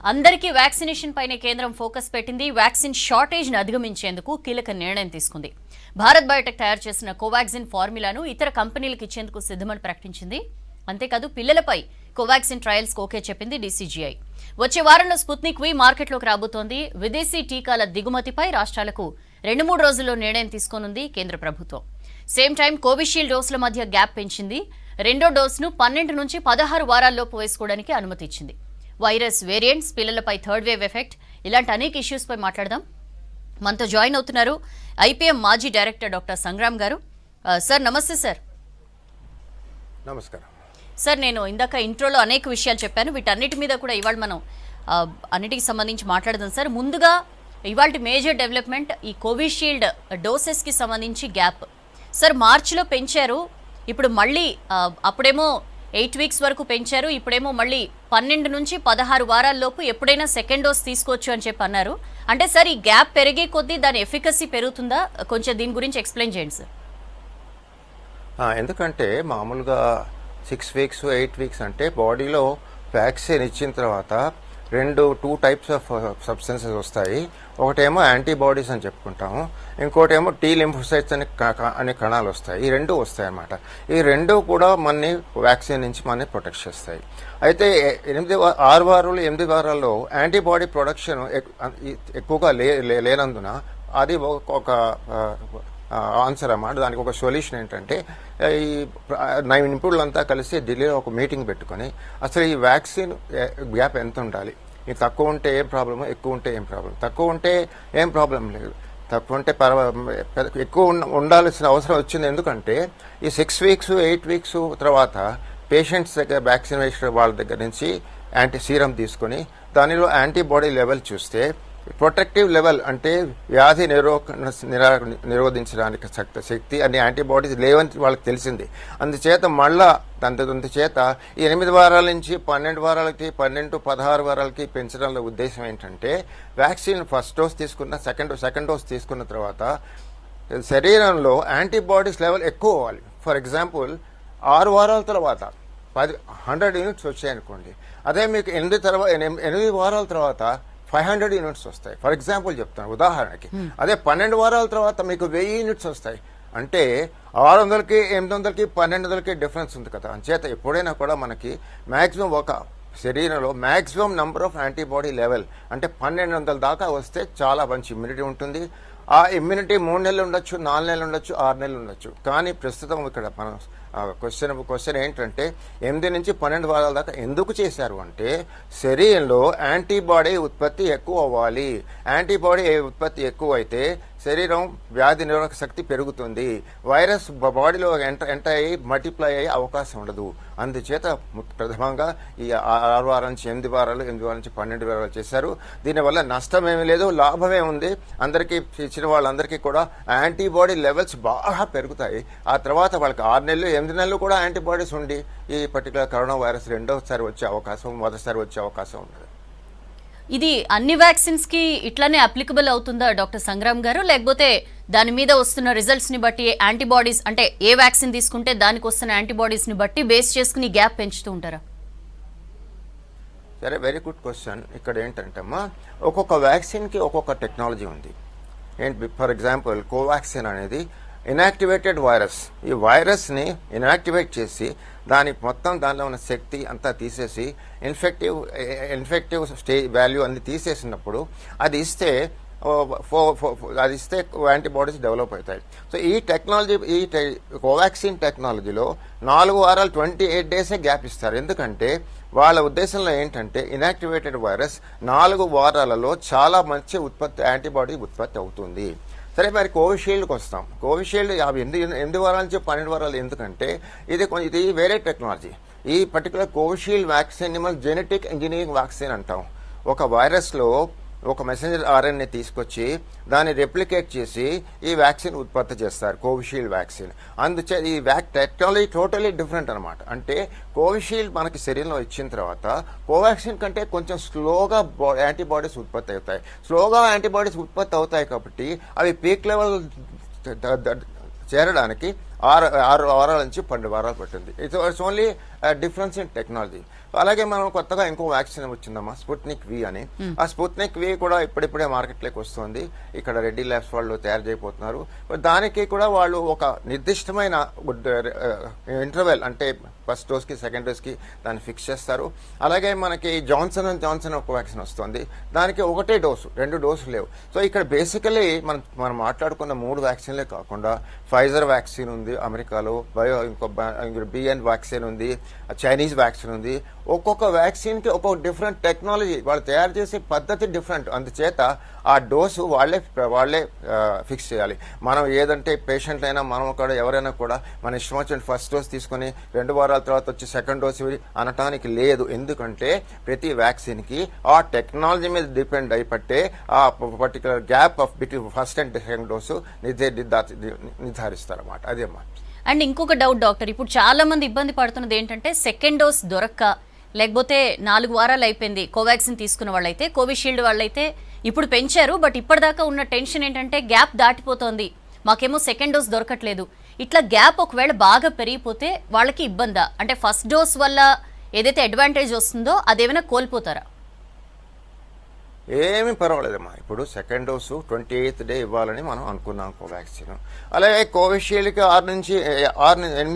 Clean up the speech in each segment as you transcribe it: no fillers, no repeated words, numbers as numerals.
అందరికీ వ్యాక్సినేషన్ పైనే కేంద్రం ఫోకస్ పెట్టింది. వ్యాక్సిన్ షార్టేజ్ ను అధిగమించేందుకు కీలక నిర్ణయం తీసుకుంది. భారత్ బయోటెక్ తయారు చేసిన కోవాక్సిన్ ఫార్ములాను ఇతర కంపెనీలకు ఇచ్చేందుకు సిద్ధమని ప్రకటించింది. అంతేకాదు పిల్లలపై కోవాక్సిన్ ట్రయల్స్ ఓకే చెప్పింది డీసీజీఐ. వచ్చే వారంలో స్పుత్నిక్ వి మార్కెట్లోకి రాబోతోంది. విదేశీ టీకాల దిగుమతిపై రాష్ట్రాలకు 2-3 రోజుల్లో నిర్ణయం తీసుకోనుంది కేంద్ర ప్రభుత్వం. సేమ్ టైం కోవిషీల్డ్ డోసుల మధ్య గ్యాప్ పెంచింది. రెండో డోసును 12 నుంచి 16 వారాల్లోపు వేసుకోవడానికి అనుమతి ఇచ్చింది. వైరస్ వేరియంట్స్, పిల్లలపై థర్డ్ వేవ్ ఎఫెక్ట్, ఇలాంటి అనేక ఇష్యూస్ పై మాట్లాడదాం. మనతో జాయిన్ అవుతున్నారు ఐపీఎం మాజీ డైరెక్టర్ డాక్టర్ సంగ్రామ్ గారు. సార్ నమస్తే. సార్ నమస్కారం. సార్ నేను ఇందాక ఇంట్రోలో అనేక విషయాలు చెప్పాను. వీటన్నిటి మీద కూడా ఇవాళ మనం అన్నిటికి సంబంధించి మాట్లాడదాం. సార్ ముందుగా ఇవాళ మేజర్ డెవలప్మెంట్ ఈ కోవిషీల్డ్ డోసెస్కి సంబంధించి గ్యాప్. సార్ మార్చిలో పెంచారు, ఇప్పుడు మళ్ళీ అప్పుడేమో 8 వీక్స్ వరకు పెంచారు, ఇప్పుడేమో మళ్ళీ 12 నుంచి 16 వారాల్లోపు ఎప్పుడైనా సెకండ్ డోస్ తీసుకోవచ్చు అని చెప్పి అన్నారు. అంటే సార్ ఈ గ్యాప్ పెరిగే కొద్దీ దాని ఎఫికసీ పెరుగుతుందా? కొంచెం దీని గురించి ఎక్స్ప్లెయిన్ చేయండి సార్. ఎందుకంటే మామూలుగా 6 వీక్స్ 8 వీక్స్ అంటే బాడీలో వ్యాక్సిన్ ఇచ్చిన తర్వాత 2 టైప్స్ ఆఫ్ సబ్స్టెన్సెస్ వస్తాయి. ఒకటేమో యాంటీబాడీస్ అని చెప్పుకుంటాము, ఇంకోటేమో టీ లింఫోసైట్స్ అనే కణాలు వస్తాయి. ఈ రెండు వస్తాయి అన్నమాట. ఈ రెండు కూడా మనని వ్యాక్సిన్ నుంచి మనని ప్రొటెక్ట్ చేస్తాయి. అయితే 6 వారాలు 8 వారాల్లో యాంటీబాడీ ప్రొడక్షన్ ఎక్కువగా లేనందున అది ఒక ఆన్సర్ అన్నమాట. దానికి ఒక సొల్యూషన్ ఏంటంటే ఈ 9 నిపుణులంతా కలిసి ఢిల్లీలో ఒక మీటింగ్ పెట్టుకొని అసలు ఈ వ్యాక్సిన్ గ్యాప్ ఎంత ఉండాలి, ఇది తక్కువ ఉంటే ఏం ప్రాబ్లము, ఎక్కువ ఉంటే ఏం ప్రాబ్లం, తక్కువ ఉంటే ఏం ప్రాబ్లం లేదు, తక్కువ ఉంటే ఎక్కువ ఉండాల్సిన అవసరం వచ్చింది. ఎందుకంటే ఈ 6 వీక్స్ 8 వీక్స్ తర్వాత పేషెంట్స్ దగ్గర వ్యాక్సిన్ వేసిన వాళ్ళ దగ్గర నుంచి సీరం తీసుకొని దానిలో యాంటీబాడీ లెవెల్ చూస్తే ప్రొటెక్టివ్ లెవెల్ అంటే వ్యాధి నిరోధించడానికి శక్తి అనే యాంటీబాడీస్ లేవని వాళ్ళకి తెలిసింది. అందుచేత అందుచేత ఈ 8 వారాల నుంచి 12 వారాలకి 12-16 వారాలకి పెంచడంలో ఉద్దేశం ఏంటంటే వ్యాక్సిన్ ఫస్ట్ డోస్ తీసుకున్న సెకండ్ డోస్ తీసుకున్న తర్వాత శరీరంలో యాంటీబాడీస్ లెవెల్ ఎక్కువ అవ్వాలి. ఫర్ ఎగ్జాంపుల్ 6 వారాల తర్వాత 100 యూనిట్స్ వచ్చాయనుకోండి, అదే మీకు 8 వారాల తర్వాత 500 యూనిట్స్ వస్తాయి. ఫర్ ఎగ్జాంపుల్ చెప్తాను, ఉదాహరణకి. అదే 12 వారాల తర్వాత మీకు 1000 యూనిట్స్ వస్తాయి. అంటే 600కి 800కి 1200కి డిఫరెన్స్ ఉంది కదా. అంచేత ఎప్పుడైనా కూడా మనకి మ్యాక్సిమం ఒక శరీరంలో maximum number of antibody level అంటే 1200 దాకా వస్తే చాలా మంచి ఇమ్యూనిటీ ఉంటుంది. ఆ ఇమ్యూనిటీ 3 నెలలు ఉండొచ్చు, 4 నెలలు ఉండొచ్చు, 6 నెలలు ఉండొచ్చు. కానీ ప్రస్తుతం ఇక్కడ మనం క్వశ్చన్ ఏంటంటే 8 నుంచి 12 వారాల దాకా ఎందుకు చేశారు అంటే శరీరంలో యాంటీబాడీ ఉత్పత్తి ఎక్కువ అవ్వాలి. యాంటీబాడీ ఉత్పత్తి ఎక్కువ అయితే శరీరం వ్యాధి నిరోధక శక్తి పెరుగుతుంది, వైరస్ బాడీలో ఎంటర్ అయ్యి మల్టిప్లై అయ్యే అవకాశం ఉండదు. అందుచేత ప్రథమంగా ఈ 6 వారాల నుంచి 8 వారాలు 8 వారాల నుంచి 12 వారాలు చేశారు. దీనివల్ల నష్టం ఏమీ లేదు, లాభమే ఉంది. అందరికీ ఇచ్చిన వాళ్ళందరికీ కూడా యాంటీబాడీ లెవెల్స్ బాగా పెరుగుతాయి. ఆ తర్వాత వాళ్ళకి 6 నెలలు 8 నెలలు కూడా యాంటీబాడీస్ ఉండి ఈ పర్టికులర్ కరోనా వైరస్ రెండోసారి వచ్చే అవకాశం, మొదటిసారి వచ్చే అవకాశం ఉండదు. ఇది అన్ని వ్యాక్సిన్స్ కి ఇట్లానే అప్లికబుల్ అవుతుందా డాక్టర్ సంగ్రామ్ గారు? లేకపోతే దాని మీద వస్తున్న రిజల్ట్స్ ని బట్టి యాంటీబాడీస్ అంటే ఏ వ్యాక్సిన్ తీసుకుంటే దానికి వస్తున్న యాంటీబాడీస్ ని బట్టి బేస్ చేసుకుని గ్యాప్ పెంచుతూ ఉంటారా? సరే, వెరీ గుడ్ క్వశ్చన్. ఇక్కడ ఏంటంటే అమ్మా, ఒక్కొక్క వ్యాక్సిన్ కి ఒక్కొక్క టెక్నాలజీ ఉంది. ఫర్ ఎగ్జాంపుల్ కోవాక్సిన్ అనేది ఇన్యాక్టివేటెడ్ వైరస్. ఈ వైరస్ని ఇన్యాక్టివేట్ చేసి దానిలో ఉన్న శక్తి అంతా తీసేసి ఇన్ఫెక్టివ్ వాల్యూ అన్ని తీసేసినప్పుడు అది ఇస్తే యాంటీబాడీస్ డెవలప్ అవుతాయి. సో ఈ టెక్నాలజీ, కోవాక్సిన్ టెక్నాలజీలో 4 వారాలు 28 డేసే గ్యాప్ ఇస్తారు. ఎందుకంటే వాళ్ళ ఉద్దేశంలో ఏంటంటే ఇన్యాక్టివేటెడ్ వైరస్ 4 వారాలలో చాలా మంచి యాంటీబాడీ ఉత్పత్తి అవుతుంది. సరే, మరి కోవిషీల్డ్కి వస్తాం. కోవిషీల్డ్ 8 వారాల నుంచి 12 వారాలు ఎందుకంటే ఇది వేరే టెక్నాలజీ. ఈ పర్టికులర్ కోవిషీల్డ్ వ్యాక్సిన్ మనం జెనెటిక్ ఇంజనీరింగ్ వ్యాక్సిన్ అంటాం. ఒక వైరస్లో ఒక మెసెంజర్ ఆర్ఎన్ఏ తీసుకొచ్చి దాన్ని రెప్లికేట్ చేసి ఈ వ్యాక్సిన్ ఉత్పత్తి చేస్తారు, కోవిషీల్డ్ వ్యాక్సిన్. అందుచే ఈ టెక్నాలజీ టోటలీ డిఫరెంట్ అనమాట. అంటే కోవిషీల్డ్ మనకి శరీరంలో ఇచ్చిన తర్వాత కోవాక్సిన్ కంటే కొంచెం స్లోగా యాంటీబాడీస్ ఉత్పత్తి అవుతాయి. స్లోగా యాంటీబాడీస్ ఉత్పత్తి అవుతాయి కాబట్టి అవి పీక్ లెవెల్ చేరడానికి 6 వారాల నుంచి 12 వారాలు పట్టింది. It's only difference in technology. అలాగే మనం కొత్తగా ఇంకో వ్యాక్సిన్ వచ్చిందమ్మా, స్పుట్నిక్ వి అని. ఆ స్పుట్నిక్ వి కూడా ఇప్పుడిప్పుడే మార్కెట్లోకి వస్తుంది. ఇక్కడ రెడ్డి ల్యాబ్స్ వాళ్ళు తయారు చేయబోతున్నారు. దానికి కూడా వాళ్ళు ఒక నిర్దిష్టమైన ఇంటర్వెల్, అంటే ఫస్ట్ డోస్కి సెకండ్ డోస్కి దాన్ని ఫిక్స్ చేస్తారు. అలాగే మనకి జాన్సన్ అండ్ జాన్సన్ ఒక వ్యాక్సిన్ వస్తుంది, దానికి ఒకటే డోసు, 2 డోసులు లేవు. సో ఇక్కడ బేసికలీ మనం మాట్లాడుకున్న 3 వ్యాక్సిన్లే కాకుండా ఫైజర్ వ్యాక్సిన్ ఉంది అమెరికాలో, ఇంకో బిఎన్ వ్యాక్సిన్ ఉంది, చైనీస్ వ్యాక్సిన్ ఉంది. ఒక్కొక్క వ్యాక్సిన్కి ఒక్కొక్క డిఫరెంట్ టెక్నాలజీ, వాళ్ళు తయారు చేసే పద్ధతి డిఫరెంట్. అందుచేత ఆ డోసు వాళ్ళే ఫిక్స్ చేయాలి. మనం ఏదంటే పేషెంట్ అయినా మనం కూడా ఎవరైనా కూడా మన ఇష్టం వచ్చిన ఫస్ట్ డోస్ తీసుకుని 2 వారాల తర్వాత వచ్చి సెకండ్ డోస్ అనటానికి లేదు. ఎందుకంటే ప్రతి వ్యాక్సిన్కి ఆ టెక్నాలజీ మీద డిపెండ్ అయిపట్టే ఆ particular gap of between first and second dose నిర్ధారిస్తారన్నమాట. అదేమ్మా. అండ్ ఇంకొక డౌట్ డాక్టర్, ఇప్పుడు చాలా మంది ఇబ్బంది పడుతున్నది ఏంటంటే సెకండ్ డోస్ దొరక్క, లేకపోతే 4 వారాలు అయిపోయింది కోవాక్సిన్ తీసుకున్న వాళ్ళైతే, కోవిషీల్డ్ వాళ్ళైతే ఇప్పుడు పెంచారు, బట్ ఇప్పటిదాకా ఉన్న టెన్షన్ ఏంటంటే గ్యాప్ దాటిపోతోంది, మాకేమో సెకండ్ డోస్ దొరకట్లేదు. ఇట్లా గ్యాప్ ఒకవేళ బాగా పెరిగిపోతే వాళ్ళకి ఇబ్బందా? అంటే ఫస్ట్ డోస్ వల్ల ఏదైతే అడ్వాంటేజ్ వస్తుందో అదేమైనా కోల్పోతారా? ఏమీ పర్వాలేదమ్మా. ఇప్పుడు సెకండ్ డోసు 28th డే ఇవ్వాలని మనం అనుకున్నాం కోవాక్సిన్. అలాగే కోవిషీల్డ్కి 8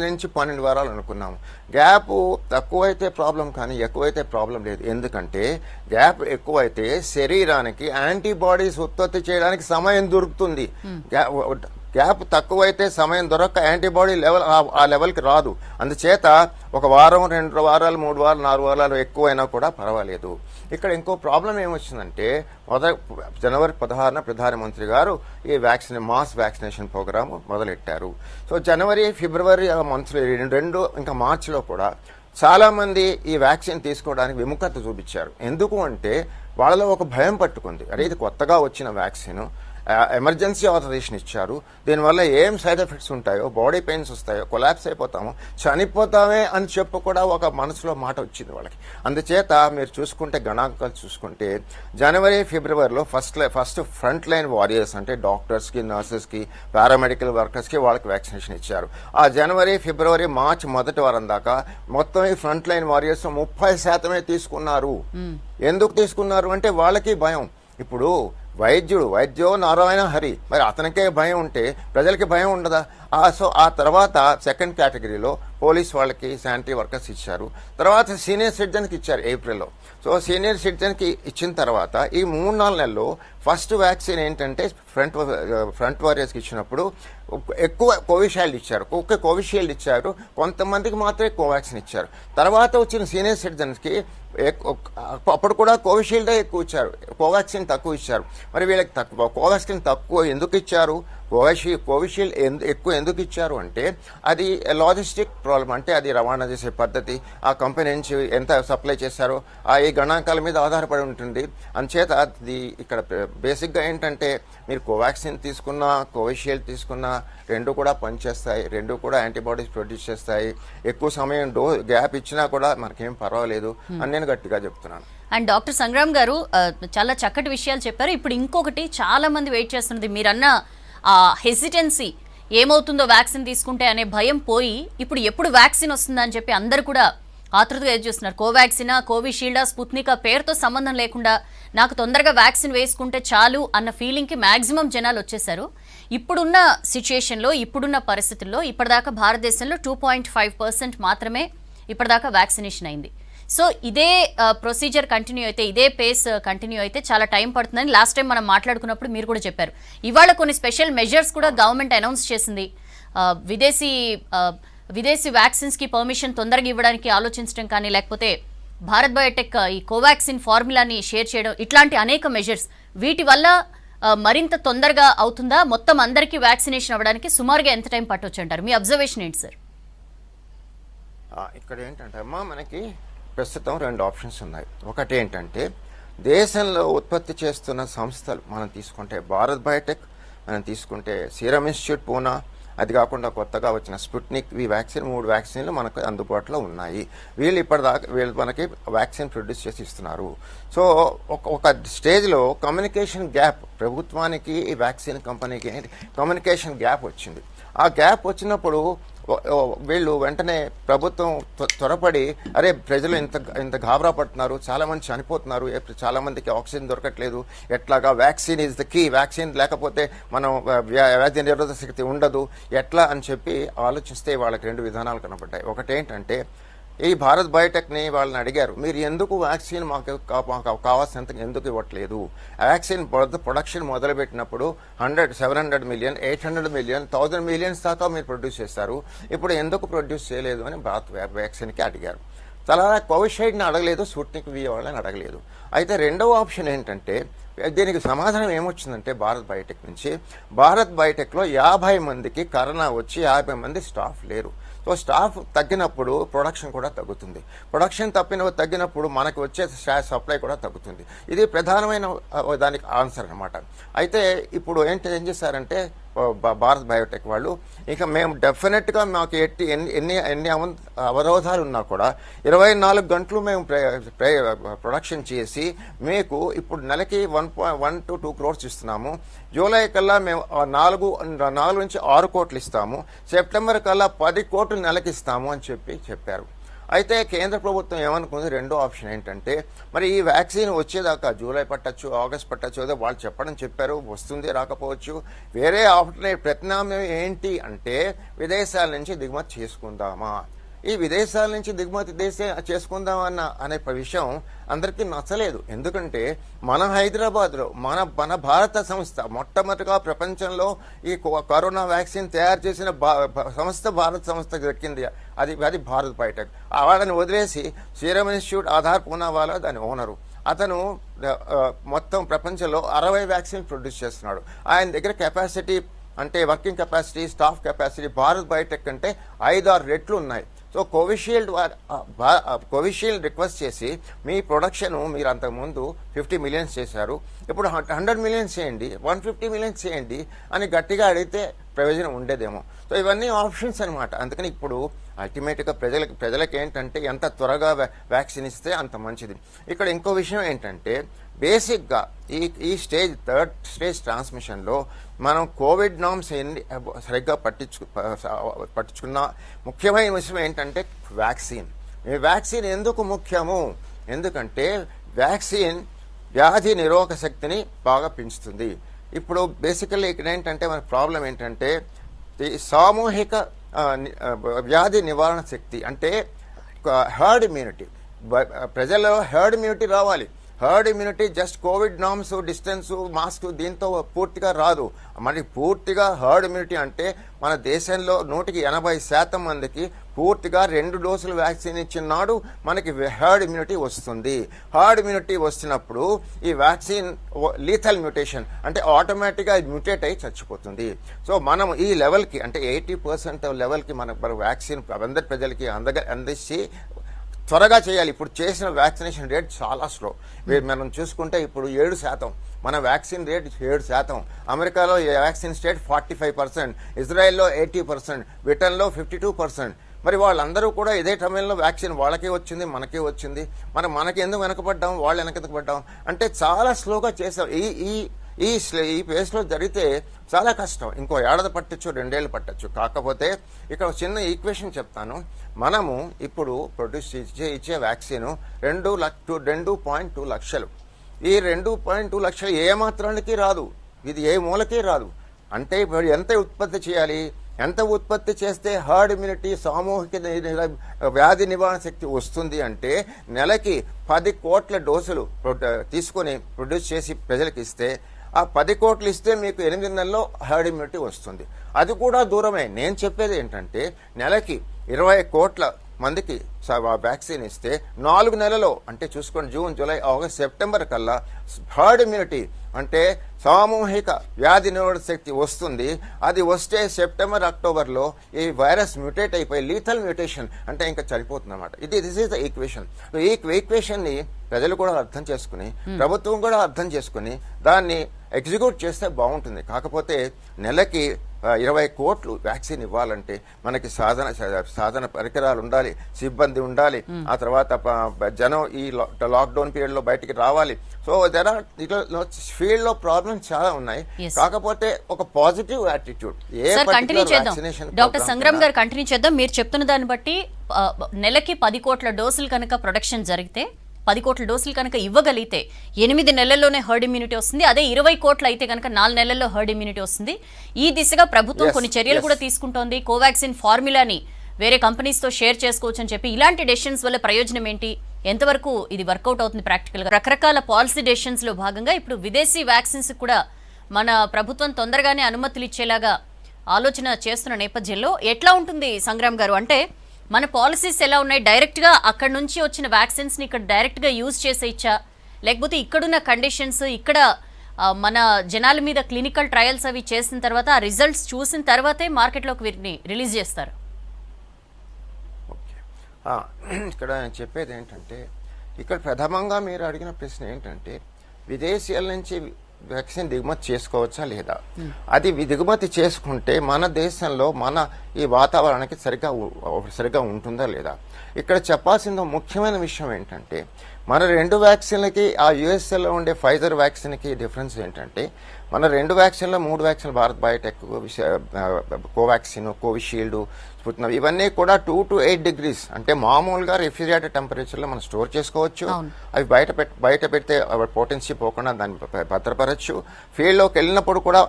నుంచి 12 వారాలు అనుకున్నాము. గ్యాప్ తక్కువైతే ప్రాబ్లం, కానీ ఎక్కువైతే ప్రాబ్లం లేదు. ఎందుకంటే గ్యాప్ ఎక్కువైతే శరీరానికి యాంటీబాడీస్ ఉత్పత్తి చేయడానికి సమయం దొరుకుతుంది. గ్యాప్ తక్కువైతే సమయం దొరక్క యాంటీబాడీ లెవెల్ ఆ లెవెల్కి రాదు. అందుచేత 1 వారం, 2 వారాలు, 3 వారాలు, 4 వారాలు ఎక్కువైనా కూడా పర్వాలేదు. ఇక్కడ ఇంకో ప్రాబ్లం ఏమొచ్చిందంటే జనవరి 16న ప్రధానమంత్రి గారు ఈ మాస్ వ్యాక్సినేషన్ ప్రోగ్రాము మొదలెట్టారు. సో జనవరి, ఫిబ్రవరి మంత్స్లో 2 ఇంకా మార్చిలో కూడా చాలా మంది ఈ వ్యాక్సిన్ తీసుకోవడానికి విముఖత చూపించారు. ఎందుకు అంటే వాళ్ళలో ఒక భయం పట్టుకుంది. అరే ఇది కొత్తగా వచ్చిన వ్యాక్సిన్, ఎమర్జెన్సీ ఆథరైజేషన్ ఇచ్చారు, దీనివల్ల ఏం సైడ్ ఎఫెక్ట్స్ ఉంటాయో, బాడీ పెయిన్స్ వస్తాయో, కొలాప్స్ అయిపోతామో, చనిపోతామే అని చెప్పి కూడా ఒక మనసులో మాట వచ్చింది వాళ్ళకి. అందుచేత మీరు చూసుకుంటే గణాంకాలు చూసుకుంటే జనవరి, ఫిబ్రవరిలో ఫస్ట్ ఫ్రంట్ లైన్ వారియర్స్ అంటే డాక్టర్స్కి, నర్సెస్కి, పారామెడికల్ వర్కర్స్కి వాళ్ళకి వ్యాక్సినేషన్ ఇచ్చారు. ఆ జనవరి, ఫిబ్రవరి, మార్చ్ మొదటి వారం దాకా మొత్తం ఈ ఫ్రంట్ లైన్ వారియర్స్ 30% తీసుకున్నారు. ఎందుకు తీసుకున్నారు అంటే వాళ్ళకి భయం. ఇప్పుడు వైద్యో నారాయణ హరి, మరి అతనికే భయం ఉంటే ప్రజలకి భయం ఉండదా? సో ఆ తర్వాత సెకండ్ కేటగిరీలో పోలీస్ వాళ్ళకి, శానిటరీ వర్కర్స్ ఇచ్చారు. తర్వాత సీనియర్ సిటిజన్కి ఇచ్చారు ఏప్రిల్లో. సో సీనియర్ సిటిజన్కి ఇచ్చిన తర్వాత ఈ 3-4 నెలల్లో ఫస్ట్ వ్యాక్సిన్ ఏంటంటే ఫ్రంట్ వారియర్స్కి ఇచ్చినప్పుడు ఎక్కువ కోవిషీల్డ్ ఇచ్చారు, కొంతమందికి మాత్రమే కోవాక్సిన్ ఇచ్చారు. తర్వాత వచ్చిన సీనియర్ సిటిజన్స్కి అప్పుడు కూడా కోవిషీల్డే ఎక్కువ ఇచ్చారు, కోవాక్సిన్ తక్కువ ఇచ్చారు. మరి వీళ్ళకి కోవాక్సిన్ తక్కువ ఎందుకు ఇచ్చారు, కోవిషీల్డ్ ఎక్కువ ఎందుకు ఇచ్చారు అంటే అది లాజిస్టిక్ ప్రాబ్లం. అంటే అది రవాణా చేసే పద్ధతి, ఆ కంపెనీ నుంచి ఎంత సప్లై చేశారో ఈ గణాంకాల మీద ఆధారపడి ఉంటుంది. అందుచేత అది ఇక్కడ బేసిక్గా ఏంటంటే మీరు కోవాక్సిన్ తీసుకున్నా, కోవిషీల్డ్ తీసుకున్నా 2 కూడా పనిచేస్తాయి, 2 కూడా యాంటీబాడీస్ ప్రొడ్యూస్ చేస్తాయి. ఎక్కువ సమయం గ్యాప్ ఇచ్చినా కూడా మనకేం పర్వాలేదు అని నేను గట్టిగా చెప్తున్నాను. అండ్ డాక్టర్ సంగ్రామ్ గారు చాలా చక్కటి విషయాలు చెప్పారు. ఇప్పుడు ఇంకొకటి చాలా మంది వెయిట్ చేస్తున్నది, మీరన్న ఆ హెసిటెన్సీ, ఏమవుతుందో వ్యాక్సిన్ తీసుకుంటే అనే భయం పోయి ఇప్పుడు ఎప్పుడు వ్యాక్సిన్ వస్తుందని చెప్పి అందరు కూడా ఆతృతగా ఎదురు చూస్తున్నారు. కోవాక్సినా, కోవిషీల్డా, స్పుత్నికా పేరుతో సంబంధం లేకుండా నాకు తొందరగా వ్యాక్సిన్ వేసుకుంటే చాలు అన్న ఫీలింగ్కి మ్యాక్సిమం జనాలు వచ్చేసారు. ఇప్పుడున్న సిచ్యుయేషన్లో, ఇప్పుడున్న పరిస్థితుల్లో ఇప్పటిదాకా భారతదేశంలో 2.5% మాత్రమే ఇప్పటిదాకా వ్యాక్సినేషన్ అయింది. సో ఇదే ప్రొసీజర్ కంటిన్యూ అయితే, ఇదే పేస్ కంటిన్యూ అయితే చాలా టైం పడుతుందని లాస్ట్ టైం మనం మాట్లాడుకున్నప్పుడు మీరు కూడా చెప్పారు. ఇవాళ కొన్ని స్పెషల్ మెజర్స్ కూడా గవర్నమెంట్ అనౌన్స్ చేసింది. విదేశీ వ్యాక్సిన్స్కి పర్మిషన్ తొందరగా ఇవ్వడానికి ఆలోచించడం కానీ, లేకపోతే భారత్ బయోటెక్ ఈ కోవాక్సిన్ ఫార్ములాని షేర్ చేయడం, ఇట్లాంటి అనేక మెజర్స్, వీటి వల్ల మరింత తొందరగా అవుతుందా? మొత్తం అందరికీ వ్యాక్సినేషన్ అవ్వడానికి సుమారుగా ఎంత టైం పట్టవచ్చు అంటారు? మీ అబ్జర్వేషన్ ఏంటి సార్? ఇక్కడ ఏంటంటే అమ్మా, మనకి ప్రస్తుతం 2 ఆప్షన్స్ ఉన్నాయి. ఒకటి ఏంటంటే దేశంలో ఉత్పత్తి చేస్తున్న సంస్థలు మనం తీసుకుంటే భారత్ బయోటెక్, మనం తీసుకుంటే సీరం ఇన్స్టిట్యూట్ పూనా, అది కాకుండా కొత్తగా వచ్చిన స్పుట్నిక్ వి వ్యాక్సిన్, 3 వ్యాక్సిన్లు మనకు అందుబాటులో ఉన్నాయి. వీళ్ళు మనకి వ్యాక్సిన్ ప్రొడ్యూస్ చేసి ఇస్తున్నారు. సో ఒక స్టేజ్లో కమ్యూనికేషన్ గ్యాప్, ప్రభుత్వానికి ఈ వ్యాక్సిన్ కంపెనీకి కమ్యూనికేషన్ గ్యాప్ వచ్చింది. ఆ గ్యాప్ వచ్చినప్పుడు వీళ్ళు వెంటనే ప్రభుత్వం త్వరపడి అరే ప్రజలు ఇంత గాబరా పడుతున్నారు, చాలా మంది చనిపోతున్నారు, చాలా మందికి ఆక్సిజన్ దొరకట్లేదు, ఎట్లాగా vaccine is the key, vaccine లేకపోతే మనం వ్యాధి నిరోధక శక్తి ఉండదు ఎట్లా అని చెప్పి ఆలోచిస్తే వాళ్ళకి 2 విధానాలు కనపడ్డాయి. ఒకటేంటంటే ఈ భారత్ బయోటెక్ని వాళ్ళని అడిగారు, మీరు ఎందుకు వ్యాక్సిన్ మాకు కావాల్సినంత ఎందుకు ఇవ్వట్లేదు? వ్యాక్సిన్ ప్రొడక్షన్ మొదలుపెట్టినప్పుడు 700 మిలియన్ 800 మిలియన్ 1000 మిలియన్స్ దాకా మీరు ప్రొడ్యూస్ చేస్తారు, ఇప్పుడు ఎందుకు ప్రొడ్యూస్ చేయలేదు అని భారత్ వ్యాక్సిన్కి అడిగారు. చాలా కోవిషీల్డ్ని అడగలేదు, స్పుట్నిక్ వి వాళ్ళని అడగలేదు. అయితే రెండవ ఆప్షన్ ఏంటంటే దీనికి సమాధానం ఏమొచ్చిందంటే భారత్ బయోటెక్ నుంచి, భారత్ బయోటెక్లో 50 మందికి కరోనా వచ్చి 50 మంది స్టాఫ్ లేరు. సో స్టాఫ్ తగ్గినప్పుడు ప్రొడక్షన్ కూడా తగ్గుతుంది, ప్రొడక్షన్ తగ్గినప్పుడు మనకు వచ్చే సప్లై కూడా తగ్గుతుంది. ఇది ప్రధానమైన దానికి ఆన్సర్ అనమాట. అయితే ఇప్పుడు ఏం చేశారంటే భారత్ బయోటెక్ వాళ్ళు, ఇక మేము డెఫినెట్గా మాకు ఎన్ని అవరోధాలు ఉన్నా కూడా 24 గంటలు మేము ప్రొడక్షన్ చేసి మీకు ఇప్పుడు నెలకి 1 to 2 crores ఇస్తున్నాము, జూలై కల్లా మేము 4 నుంచి 6 కోట్లు ఇస్తాము, సెప్టెంబర్ కల్లా 10 కోట్లు నెలకి ఇస్తాము అని చెప్పారు. అయితే కేంద్ర ప్రభుత్వం ఏమనుకుంది, రెండో ఆప్షన్ ఏంటంటే మరి ఈ వ్యాక్సిన్ వచ్చేదాకా జూలై పట్టచ్చు, ఆగస్ట్ పట్టచ్చు, ఏదో వాళ్ళు చెప్పారు, వస్తుంది రాకపోవచ్చు. వేరే ఆల్టర్నేట్ ప్రత్యామ్నాయం ఏంటి అంటే విదేశాల నుంచి దిగుమతి చేసుకుందామా. ఈ విదేశాల నుంచి దిగుమతి చేసుకుందామన్న అనే విషయం అందరికీ నచ్చలేదు. ఎందుకంటే మన హైదరాబాద్లో మన భారత సంస్థ మొట్టమొదటిగా ప్రపంచంలో ఈ కరోనా వ్యాక్సిన్ తయారు చేసిన సంస్థ భారత సంస్థ దక్కింది, అది భారత్ బయోటెక్. వాళ్ళని వదిలేసి సీరం ఇన్స్టిట్యూట్ ఆధార్ పూనావాలా దాని ఓనరు, అతను మొత్తం ప్రపంచంలో 60 వ్యాక్సిన్ ప్రొడ్యూస్ చేస్తున్నాడు. ఆయన దగ్గర కెపాసిటీ అంటే working capacity, staff capacity Bharat Biotech అంటే 5-6 రెట్లు ఉన్నాయి. సో కోవిషీల్డ్ రిక్వెస్ట్ చేసి మీ ప్రొడక్షన్ మీరు అంతకుముందు 50 మిలియన్స్ చేశారు, ఇప్పుడు 100 మిలియన్స్ చేయండి, 150 మిలియన్స్ చేయండి అని గట్టిగా అడిగితే ప్రయోజనం ఉండేదేమో. సో ఇవన్నీ ఆప్షన్స్ అనమాట. అందుకని ఇప్పుడు అల్టిమేట్గా ప్రజలకు ఏంటంటే ఎంత త్వరగా వ్యాక్సిన్ ఇస్తే అంత మంచిది. ఇక్కడ ఇంకో విషయం ఏంటంటే బేసిక్గా ఈ థర్డ్ స్టేజ్ ట్రాన్స్మిషన్లో మనం కోవిడ్ నామ్స్ సరిగ్గా పట్టించుకున్న ముఖ్యమైన విషయం ఏంటంటే వ్యాక్సిన్. ఈ వ్యాక్సిన్ ఎందుకు ముఖ్యము? ఎందుకంటే వ్యాక్సిన్ వ్యాధి నిరోధక శక్తిని బాగా పెంచుతుంది. ఇప్పుడు బేసికల్లీ ఇక్కడ ఏంటంటే మన ప్రాబ్లం ఏంటంటే సామూహిక వ్యాధి నివారణ శక్తి అంటే హర్డ్ ఇమ్యూనిటీ. ప్రజల్లో హర్డ్ ఇమ్యూనిటీ రావాలి. Herd immunity just Covid norms, distance, mask దీంతో పూర్తిగా రాదు. మరి పూర్తిగా హర్డ్ ఇమ్యూనిటీ అంటే మన దేశంలో 80% మందికి పూర్తిగా 2 డోసులు వ్యాక్సిన్ ఇచ్చినాడు మనకి హర్డ్ ఇమ్యూనిటీ వస్తుంది. హర్డ్ ఇమ్యూనిటీ వస్తున్నప్పుడు ఈ వ్యాక్సిన్ లీథల్ మ్యూటేషన్ అంటే ఆటోమేటిక్గా మ్యూటేట్ అయి చచ్చిపోతుంది. సో మనం ఈ లెవెల్కి అంటే 80% లెవెల్కి మన వ్యాక్సిన్ అందరి ప్రజలకి అందించి త్వరగా చేయాలి. ఇప్పుడు చేసిన వ్యాక్సినేషన్ రేట్ చాలా స్లో. మనం చూసుకుంటే ఇప్పుడు 7%, మన వ్యాక్సిన్ రేట్ 7%. అమెరికాలో వ్యాక్సిన్ రేట్ 45%, ఇజ్రాయెల్లో 80%, బ్రిటన్లో 52%. మరి వాళ్ళందరూ కూడా ఇదే సమయంలో వ్యాక్సిన్ వాళ్ళకే వచ్చింది, మనకే వచ్చింది. మనకి ఎందుకు వెనకబడ్డాం, వాళ్ళు వెనకబడ్డాం అంటే చాలా స్లోగా చేసాం. ఈ పేస్లో జరిగితే చాలా కష్టం. ఇంకో ఏడాది పట్టచ్చు, 2 ఏళ్ళు పట్టచ్చు. కాకపోతే ఇక్కడ చిన్న ఈక్వేషన్ చెప్తాను. మనము ఇప్పుడు ప్రొడ్యూస్ ఇచ్చే వ్యాక్సిన్ 2.2 లక్షలు. ఈ 2.2 లక్షలు ఏ మాత్రానికి రాదు, ఇది ఏ మూలకే రాదు. అంటే ఇప్పుడు ఎంత ఉత్పత్తి చేయాలి? ఎంత ఉత్పత్తి చేస్తే హర్డ్ ఇమ్యూనిటీ సామూహిక వ్యాధి నివారణ శక్తి వస్తుంది అంటే నెలకి 10 కోట్ల డోసులు తీసుకొని ప్రొడ్యూస్ చేసి ప్రజలకు ఇస్తే ఆ 10 కోట్లు ఇస్తే మీకు 8 నెలల్లో హర్డ్ ఇమ్యూనిటీ వస్తుంది. అది కూడా దూరమే. నేను చెప్పేది ఏంటంటే నెలకి 20 కోట్ల మందికి వ్యాక్సిన్ ఇస్తే 4 నెలలో అంటే చూసుకోండి, జూన్, జూలై, ఆగస్ట్, సెప్టెంబర్ కల్లా హర్డ్ ఇమ్యూనిటీ అంటే సామూహిక వ్యాధి నిరోధక శక్తి వస్తుంది. అది వస్తే సెప్టెంబర్, అక్టోబర్లో ఈ వైరస్ మ్యూటేట్ అయిపోయి లీథల్ మ్యూటేషన్ అంటే ఇంకా చనిపోతుంది అనమాట. This is the equation. ఈ ఈక్వేషన్ని ప్రజలు కూడా అర్థం చేసుకుని, ప్రభుత్వం కూడా అర్థం చేసుకుని దాన్ని ఎగ్జిక్యూట్ చేస్తే బాగుంటుంది. కాకపోతే నెలకి 20 కోట్లు వ్యాక్సిన్ ఇవ్వాలంటే మనకి సాధన పరికరాలు ఉండాలి, సిబ్బంది ఉండాలి, ఆ తర్వాత జనం ఈ లాక్డౌన్ పీరియడ్లో బయటికి రావాలి. సో దెర్ ఆర్ ఫీల్డ్లో ప్రాబ్లమ్స్ ప్రాబ్లమ్స్ చాలా ఉన్నాయి. Yes. కాకపోతే ఒక పాజిటివ్ యాటిట్యూడ్ సార్ కంటిన్యూ చేద్దాం. డాక్టర్ సంగ్రామ్ గారు కంటిన్యూ చేద్దాం. మీరు చెప్తున్న దాన్ని బట్టి నెలకి 10 కోట్ల డోసులు కనుక ప్రొడక్షన్ జరిగితే 10 కోట్ల డోసులు కనుక ఇవ్వగలిగితే 8 నెలల్లోనే హర్డ్ ఇమ్యూనిటీ వస్తుంది. అదే 20 కోట్లు అయితే కనుక 4 నెలల్లో హర్డ్ ఇమ్యూనిటీ వస్తుంది. ఈ దిశగా ప్రభుత్వం కొన్ని చర్యలు కూడా తీసుకుంటోంది. కోవాక్సిన్ ఫార్ములాని వేరే కంపెనీస్తో షేర్ చేసుకోవచ్చు అని చెప్పి ఇలాంటి డెసిషన్స్ వల్ల ప్రయోజనం ఏంటి, ఎంతవరకు ఇది వర్కౌట్ అవుతుంది ప్రాక్టికల్గా? రకరకాల పాలసీ డెసిషన్స్లో భాగంగా ఇప్పుడు విదేశీ వ్యాక్సిన్స్ కూడా మన ప్రభుత్వం తొందరగానే అనుమతులు ఇచ్చేలాగా ఆలోచన చేస్తున్న నేపథ్యంలో ఎట్లా ఉంటుంది సంగ్రామ్ గారు? అంటే మన పాలసీస్ ఎలా ఉన్నాయి? డైరెక్ట్గా అక్కడ నుంచి వచ్చిన వ్యాక్సిన్స్ని ఇక్కడ డైరెక్ట్గా యూజ్ చేసేయచ్చా, లేకపోతే ఇక్కడున్న కండిషన్స్ ఇక్కడ మన జనాల మీద క్లినికల్ ట్రయల్స్ అవి చేసిన తర్వాత ఆ రిజల్ట్స్ చూసిన తర్వాతే మార్కెట్లోకి వీటిని రిలీజ్ చేస్తారు? ఇక్కడ నేను చెప్పేది ఏంటంటే, ఇక్కడ ప్రథమంగా మీరు అడిగిన ప్రశ్న ఏంటంటే విదేశీయాల నుంచి వ్యాక్సిన్ దిగుమతి చేసుకోవచ్చా లేదా. అది దిగుమతి చేసుకుంటే మన దేశంలో మన ఈ వాతావరణానికి సరిగా ఉంటుందా లేదా. ఇక్కడ చెప్పాల్సిన ముఖ్యమైన విషయం ఏంటంటే, మన 2 వ్యాక్సిన్లకి ఆ యుఎస్ఏలో ఉండే ఫైజర్ వ్యాక్సిన్కి డిఫరెన్స్ ఏంటంటే, మన 2 వ్యాక్సిన్లో 3 వ్యాక్సిన్లు Bharat Biotech, Covaxin, Covishield, Sputnik ఇవన్నీ కూడా 2 to 8 degrees అంటే మామూలుగా రిఫ్రిజిరేటర్ టెంపరేచర్లో మనం స్టోర్ చేసుకోవచ్చు. అవి బయట పెడితే పొటెన్సీ పోకుండా దాన్ని భద్రపరచు. ఫీల్డ్లోకి వెళ్ళినప్పుడు కూడా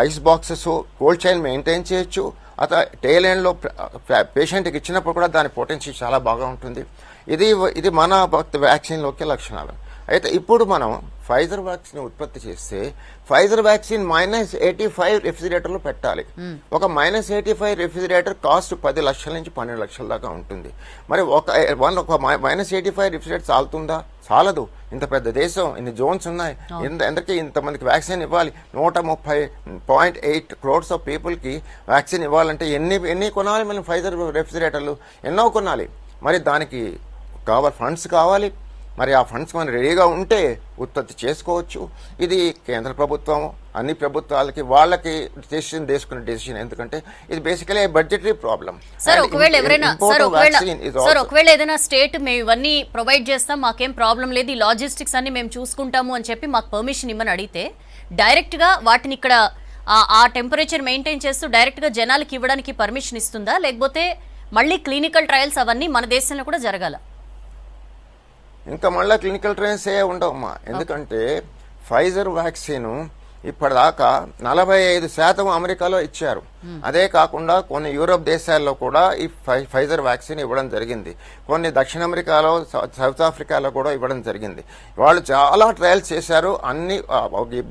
ice boxes, cold chain maintain చేయొచ్చు. టేల్ ఎండ్లో పేషెంట్కి ఇచ్చినప్పుడు కూడా దాని పొటెన్సీ చాలా బాగా ఉంటుంది. ఇది మన వ్యాక్సిన్లోకి లక్షణాలు. అయితే ఇప్పుడు మనం ఫైజర్ వ్యాక్సిన్ ఉత్పత్తి చేస్తే ఫైజర్ వ్యాక్సిన్ -85 రిఫ్రిజిరేటర్లు పెట్టాలి. ఒక -85 రిఫ్రిజిరేటర్ కాస్ట్ 10 లక్షల నుంచి 12 లక్షల దాకా ఉంటుంది. మరి ఒక -85 రిఫ్రిజిరేటర్ చాలుతుందా? చాలదు. ఇంత పెద్ద దేశం, ఇన్ని జోన్స్ ఉన్నాయి, ఎందుకంటే ఇంతమందికి వ్యాక్సిన్ ఇవ్వాలి. 130.8 crores ఆఫ్ పీపుల్కి వ్యాక్సిన్ ఇవ్వాలంటే ఎన్ని కొనాలి? మనం ఫైజర్ రెఫ్రిజిరేటర్లు ఎన్నో కొనాలి. మరి దానికి ఫండ్స్ కావాలి. మరి ఆ ఫండ్స్ మనం రెడీగా ఉంటే ఉత్పత్తి చేసుకోవచ్చు. ఇది కేంద్ర ప్రభుత్వం అన్ని ప్రభుత్వాలకి వాళ్ళకి తీసుకునే డెసిషన్. ఎందుకంటే ఇది బేసికలీ బడ్జెటరీ ప్రాబ్లం. సార్ ఒకవేళ ఏదైనా స్టేట్ మేము ఇవన్నీ ప్రొవైడ్ చేస్తాం, మాకేం ప్రాబ్లం లేదు, ఈ లాజిస్టిక్స్ అన్ని మేము చూసుకుంటాము అని చెప్పి మాకు పర్మిషన్ ఇమ్మని అడిగితే డైరెక్ట్గా వాటిని ఇక్కడ ఆ టెంపరేచర్ మెయింటైన్ చేస్తూ డైరెక్ట్గా జనాలకి ఇవ్వడానికి పర్మిషన్ ఇస్తుందా, లేకపోతే మళ్ళీ క్లినికల్ ట్రయల్స్ అవన్నీ మన దేశంలో కూడా జరగాల? ఇంకా మళ్ళీ క్లినికల్ ట్రయల్స్ ఉండవమ్మా. ఎందుకంటే ఫైజర్ వ్యాక్సిన్ ఇప్పటిదాకా 45% అమెరికాలో ఇచ్చారు. అదే కాకుండా కొన్ని యూరోప్ దేశాల్లో కూడా ఈ ఫైజర్ వ్యాక్సిన్ ఇవ్వడం జరిగింది. కొన్ని దక్షిణ అమెరికాలో, సౌత్ ఆఫ్రికాలో కూడా ఇవ్వడం జరిగింది. వాళ్ళు చాలా ట్రయల్స్ చేశారు. అన్ని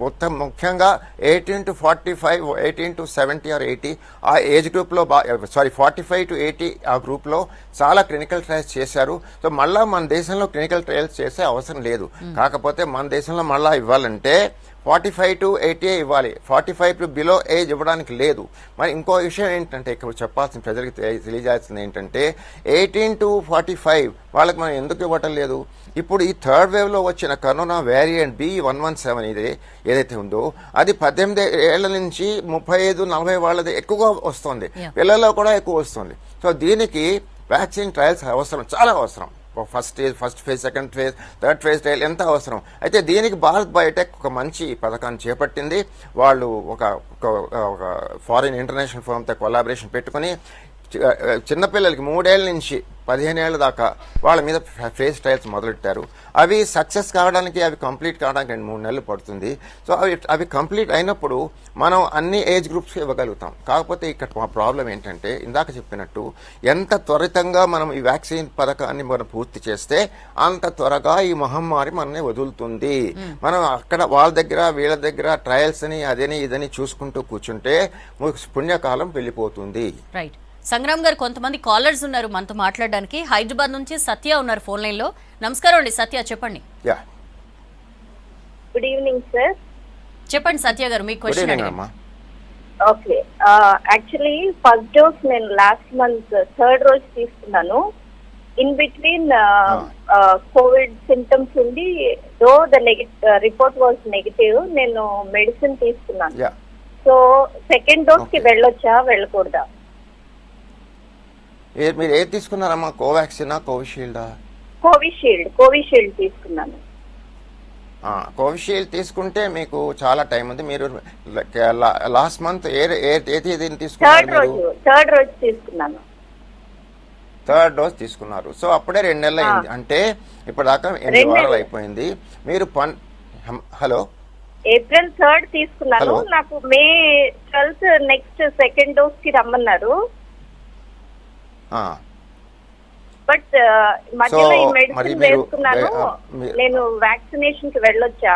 మొత్తం ముఖ్యంగా 18 to 45, 18 to 70 or 80 ఆ ఏజ్ గ్రూప్లో 45 to 80 ఆ గ్రూప్లో చాలా క్లినికల్ ట్రయల్స్ చేశారు. సో మళ్ళీ మన దేశంలో క్లినికల్ ట్రయల్స్ చేసే అవసరం లేదు. కాకపోతే మన దేశంలో మళ్ళీ ఇవ్వాలంటే 45 to 80 ఇవ్వాలి. 45 to బిలో ఏజ్ ఇవ్వడానికి లేదు. మరి ఇంకో విషయం ఏంటంటే, ఇక్కడ చెప్పాల్సిన ప్రజలకు తెలియజేయాల్సింది ఏంటంటే 18 to 45 వాళ్ళకి మనం ఎందుకు ఇవ్వటం లేదు? ఇప్పుడు ఈ థర్డ్ వేవ్లో వచ్చిన కరోనా వేరియంట్ B.1.17 ఏదైతే ఉందో అది 18 ఏళ్ల నుంచి 35-40 వాళ్ళది ఎక్కువగా వస్తుంది, పిల్లల్లో కూడా ఎక్కువ వస్తుంది. సో దీనికి వ్యాక్సిన్ ట్రయల్స్ అవసరం, చాలా అవసరం. First phase, second phase, third phase trial ఎంత అవసరం. అయితే దీనికి భారత్ బయోటెక్ ఒక మంచి పథకాన్ని చేపట్టింది. వాళ్ళు ఒక ఫారిన్ ఇంటర్నేషనల్ ఫర్మ్తో కొలాబరేషన్ పెట్టుకుని చిన్నపిల్లలకి 3 ఏళ్ల నుంచి 15 ఏళ్ల దాకా వాళ్ళ మీద ఫేజ్ ట్రయల్స్ మొదలెట్టారు. అవి సక్సెస్ కావడానికి, అవి కంప్లీట్ కావడానికి 2-3 నెలలు పడుతుంది. సో అవి కంప్లీట్ అయినప్పుడు మనం అన్ని ఏజ్ గ్రూప్స్కి ఇవ్వగలుగుతాం. కాకపోతే ఇక్కడ మా ప్రాబ్లం ఏంటంటే, ఇందాక చెప్పినట్టు ఎంత త్వరితంగా మనం ఈ వ్యాక్సిన్ పథకాన్ని మనం పూర్తి చేస్తే అంత త్వరగా ఈ మహమ్మారి మనల్ని వదులుతుంది. మనం అక్కడ వాళ్ళ దగ్గర వీళ్ళ దగ్గర ట్రయల్స్ అని అదని ఇదని చూసుకుంటూ కూర్చుంటే పుణ్యకాలం వెళ్ళిపోతుంది. రైట్. సంగ్రామ్ గారు, కొంతమంది కాలర్స్ ఉన్నారు మనతో మాట్లాడడానికి. హైదరాబాద్ నుంచి సత్య ఉన్నారు ఫోన్ లైన్ లో. నమస్కారం అండి సత్య, చెప్పండి. Good evening sir. చెప్పండి సత్య గారు, మీ question. Okay, actually first dose నేను లాస్ట్ మంత్ 3rd రోజు తీసుకున్నాను. ఇన్ బిట్వీన్ కోవిడ్ సింటమ్స్ ఉండి, though the report was negative, నేను మెడిసిన్ తీసుకున్నాను. సో సెకండ్ డోస్ కి వెళ్ళొచ్చా, వెళ్ళకూడదా? మీరు ఏది తీసుకున్నారమ్మా? కోవాక్సినా, కోవిషీల్డా? కోవిషీల్డ్ తీసుకున్నాను. కోవిషీల్డ్ తీసుకుంటే మీకు చాలా టైం ఉంది. మీరు లాస్ట్ మంత్ ఏ తేదీని తీసుకున్నారు? థర్డ్ రోజు తీసుకున్నాను. థర్డ్ డోస్ తీసుకున్నారు. సో అప్పుడే 2 నెలలు అయింది. అంటే ఇప్పటిదాకా 8 వారాలు అయిపోయింది. మీరు హలో, ఏప్రిల్ 3rd తీసుకున్నాను. నాకు మే 12th నెక్స్ట్ సెకండ్ డోస్ కి రమ్మన్నారు. బట్ మధ్యలో ఈ మెడిసిన్ వేసుకున్నాను. నేను వ్యాక్సినేషన్ కి వెళ్ళొచ్చా?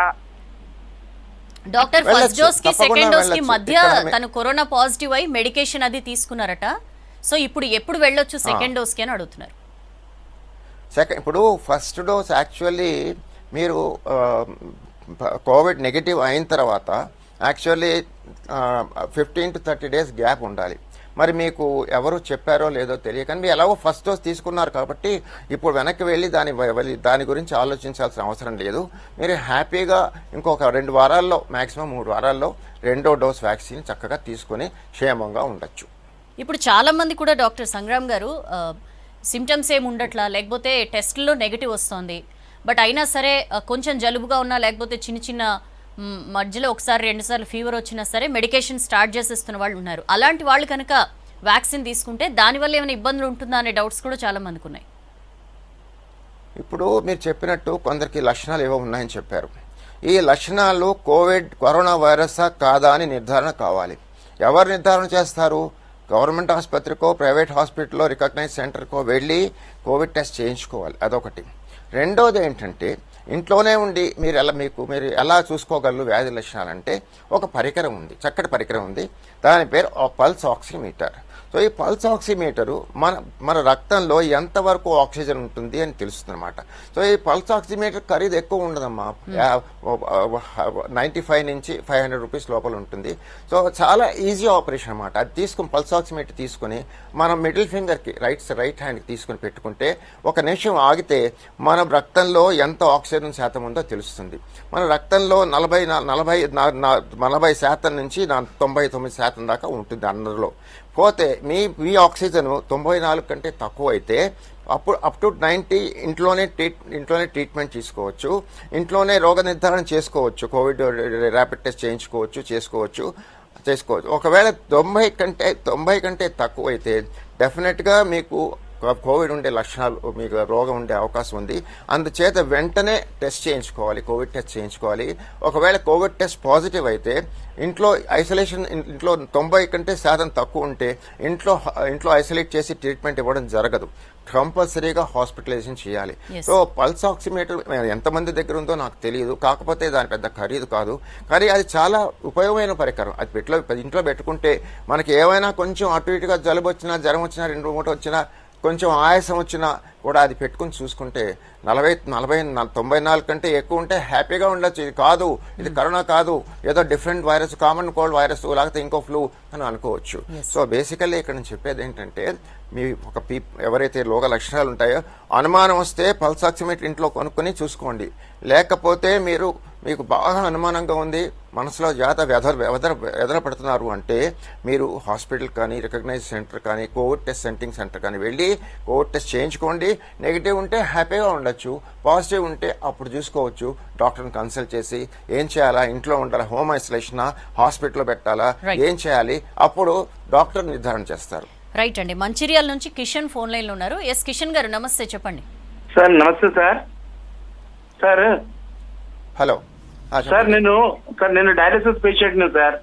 డాక్టర్ ఫస్ట్ డోస్ కి సెకండ్ డోస్ కి మధ్య తను కరోనా పాజిటివ్ అయి మెడికేషన్ అది తీసుకున్నారట. సో ఇప్పుడు ఎప్పుడు వెళ్ళొచ్చు సెకండ్ డోస్ కి అని అడుగుతున్నారు. ఇప్పుడు ఫస్ట్ డోస్ యాక్చువల్లీ మీరు కోవిడ్ నెగిటివ్ అయిన తర్వాత యాక్చువల్లీ 15 to 30 days గ్యాప్ ఉండాలి. మరి మీకు ఎవరు చెప్పారో లేదో తెలియక మీరు ఎలాగో ఫస్ట్ డోస్ తీసుకున్నారు కాబట్టి ఇప్పుడు వెనక్కి వెళ్ళి దాని గురించి ఆలోచించాల్సిన అవసరం లేదు. మీరు హ్యాపీగా ఇంకొక 2 వారాల్లో మ్యాక్సిమం 3 వారాల్లో 2వ డోస్ వ్యాక్సిన్ చక్కగా తీసుకుని క్షేమంగా ఉండొచ్చు. ఇప్పుడు చాలా మంది కూడా డాక్టర్ సంగ్రామ్ గారు సిమ్టమ్స్ ఏమి ఉండట్లా, లేకపోతే టెస్ట్లో నెగిటివ్ వస్తుంది, బట్ అయినా సరే కొంచెం జలుబుగా ఉన్నా లేకపోతే చిన్న మధ్యలో 1-2 సార్లు ఫీవర్ వచ్చినా సరే మెడికేషన్ స్టార్ట్ చేసేస్తున్న వాళ్ళు ఉన్నారు. అలాంటి వాళ్ళు కనుక వ్యాక్సిన్ తీసుకుంటే దానివల్ల ఏమైనా ఇబ్బందులు ఉంటుందా అనే డౌట్స్ కూడా చాలా మందికి ఉన్నాయి. ఇప్పుడు మీరు చెప్పినట్టు కొందరికి లక్షణాలు ఏవో ఉన్నాయని చెప్పారు. ఈ లక్షణాలు కరోనా వైరసా కాదా అని నిర్ధారణ కావాలి. ఎవరు నిర్ధారణ చేస్తారు? గవర్నమెంట్ ఆసుపత్రికో ప్రైవేట్ హాస్పిటల్లో రికగ్నైజ్ సెంటర్కో వెళ్ళి కోవిడ్ టెస్ట్ చేయించుకోవాలి. అదొకటి. రెండోది ఏంటంటే ఇంట్లోనే ఉండి మీరు ఎలా చూసుకోగలరు వ్యాధి లక్షణాలంటే ఒక పరికరం ఉంది, చక్కటి పరికరం ఉంది. దాని పేరు పల్స్ ఆక్సిమీటర్. సో ఈ పల్స్ ఆక్సిమీటరు మన రక్తంలో ఎంతవరకు ఆక్సిజన్ ఉంటుంది అని తెలుస్తుంది అనమాట. సో ఈ పల్స్ ఆక్సిమీటర్ ఖరీదు ఎక్కువ ఉండదమ్మా, 95 నుంచి 500 రూపీస్ లోపల ఉంటుంది. సో చాలా ఈజీ ఆపరేషన్ అనమాట. అది తీసుకుని పల్స్ ఆక్సిమీటర్ తీసుకుని మనం మిడిల్ ఫింగర్కి రైట్ హ్యాండ్కి తీసుకుని పెట్టుకుంటే 1 నిమిషం ఆగితే మన రక్తంలో ఎంత ఆక్సిజన్ శాతం ఉందో తెలుస్తుంది. మన రక్తంలో 40% నుంచి 99% దాకా ఉంటుంది అందరిలో. పోతే మీ ఆక్సిజన్ 94 కంటే తక్కువ అయితే అప్పుడు అప్ టు 90 ఇంట్లోనే ట్రీట్మెంట్ తీసుకోవచ్చు, ఇంట్లోనే రోగ నిర్ధారణ చేసుకోవచ్చు, కోవిడ్ ర్యాపిడ్ టెస్ట్ చేసుకోవచ్చు. ఒకవేళ 90 కంటే తక్కువ అయితే డెఫినెట్గా మీకు కోవిడ్ ఉండే లక్షణాలు, మీకు రోగం ఉండే అవకాశం ఉంది. అందుచేత వెంటనే టెస్ట్ చేయించుకోవాలి, కోవిడ్ టెస్ట్ చేయించుకోవాలి. ఒకవేళ కోవిడ్ టెస్ట్ పాజిటివ్ అయితే ఇంట్లో 90 కంటే శాతం తక్కువ ఉంటే ఇంట్లో ఐసోలేట్ చేసి ట్రీట్మెంట్ ఇవ్వడం జరగదు. కంపల్సరీగా హాస్పిటలైజేషన్ చేయాలి. సో పల్స్ ఆక్సిమీటర్ ఎంతమంది దగ్గర ఉందో నాకు తెలియదు, కాకపోతే దాని పెద్ద ఖరీదు కాదు, కానీ అది చాలా ఉపయోగమైన పరికరం. అది ఇంట్లో పెట్టుకుంటే మనకి ఏమైనా కొంచెం అటు ఇటుగా జలుబు వచ్చినా, జ్వరం వచ్చినా, 2-3 వచ్చినా, కొంచెం ఆయాసం వచ్చినా కూడా అది పెట్టుకుని చూసుకుంటే 94 కంటే ఎక్కువ ఉంటే హ్యాపీగా ఉండొచ్చు. ఇది కరోనా కాదు, ఏదో different virus, common cold virus, లేకపోతే ఇంకో ఫ్లూ అని అనుకోవచ్చు. సో బేసికల్లీ ఇక్కడ నేను చెప్పేది ఏంటంటే మీ ఎవరైతే రోగ లక్షణాలు ఉంటాయో అనుమానం వస్తే పల్స్ ఆక్సిమీటర్ ఇంట్లో కొనుక్కొని చూసుకోండి. లేకపోతే మీకు బాగా అనుమానంగా ఉంది, మనసులో ఎదర పడుతున్నారు అంటే మీరు హాస్పిటల్ కానీ రికగ్నైజ్ సెంటర్ కానీ కోవిడ్ టెస్ట్ సెంటర్ కానీ వెళ్ళి కోవిడ్ టెస్ట్ చేయించుకోండి. నెగిటివ్ ఉంటే హ్యాపీగా ఉండొచ్చు, పాజిటివ్ ఉంటే అప్పుడు చూసుకోవచ్చు. డాక్టర్ని కన్సల్ట్ చేసి ఏం చేయాలా, ఇంట్లో ఉండాలా, హోమ్ ఐసోలేషనా, హాస్పిటల్లో పెట్టాలా, ఏం చేయాలి, అప్పుడు డాక్టర్ నిర్ధారణ చేస్తారు. రైట్ అండి. మంచిర్యాల నుంచి కిషన్ ఫోన్ లైన్ లో ఉన్నారు. ఎస్ కిషన్ గారు, నమస్తే, చెప్పండి. సార్ నమస్తే సార్. హలో సార్, నేను డయాలసిస్ పేషెంట్ సార్.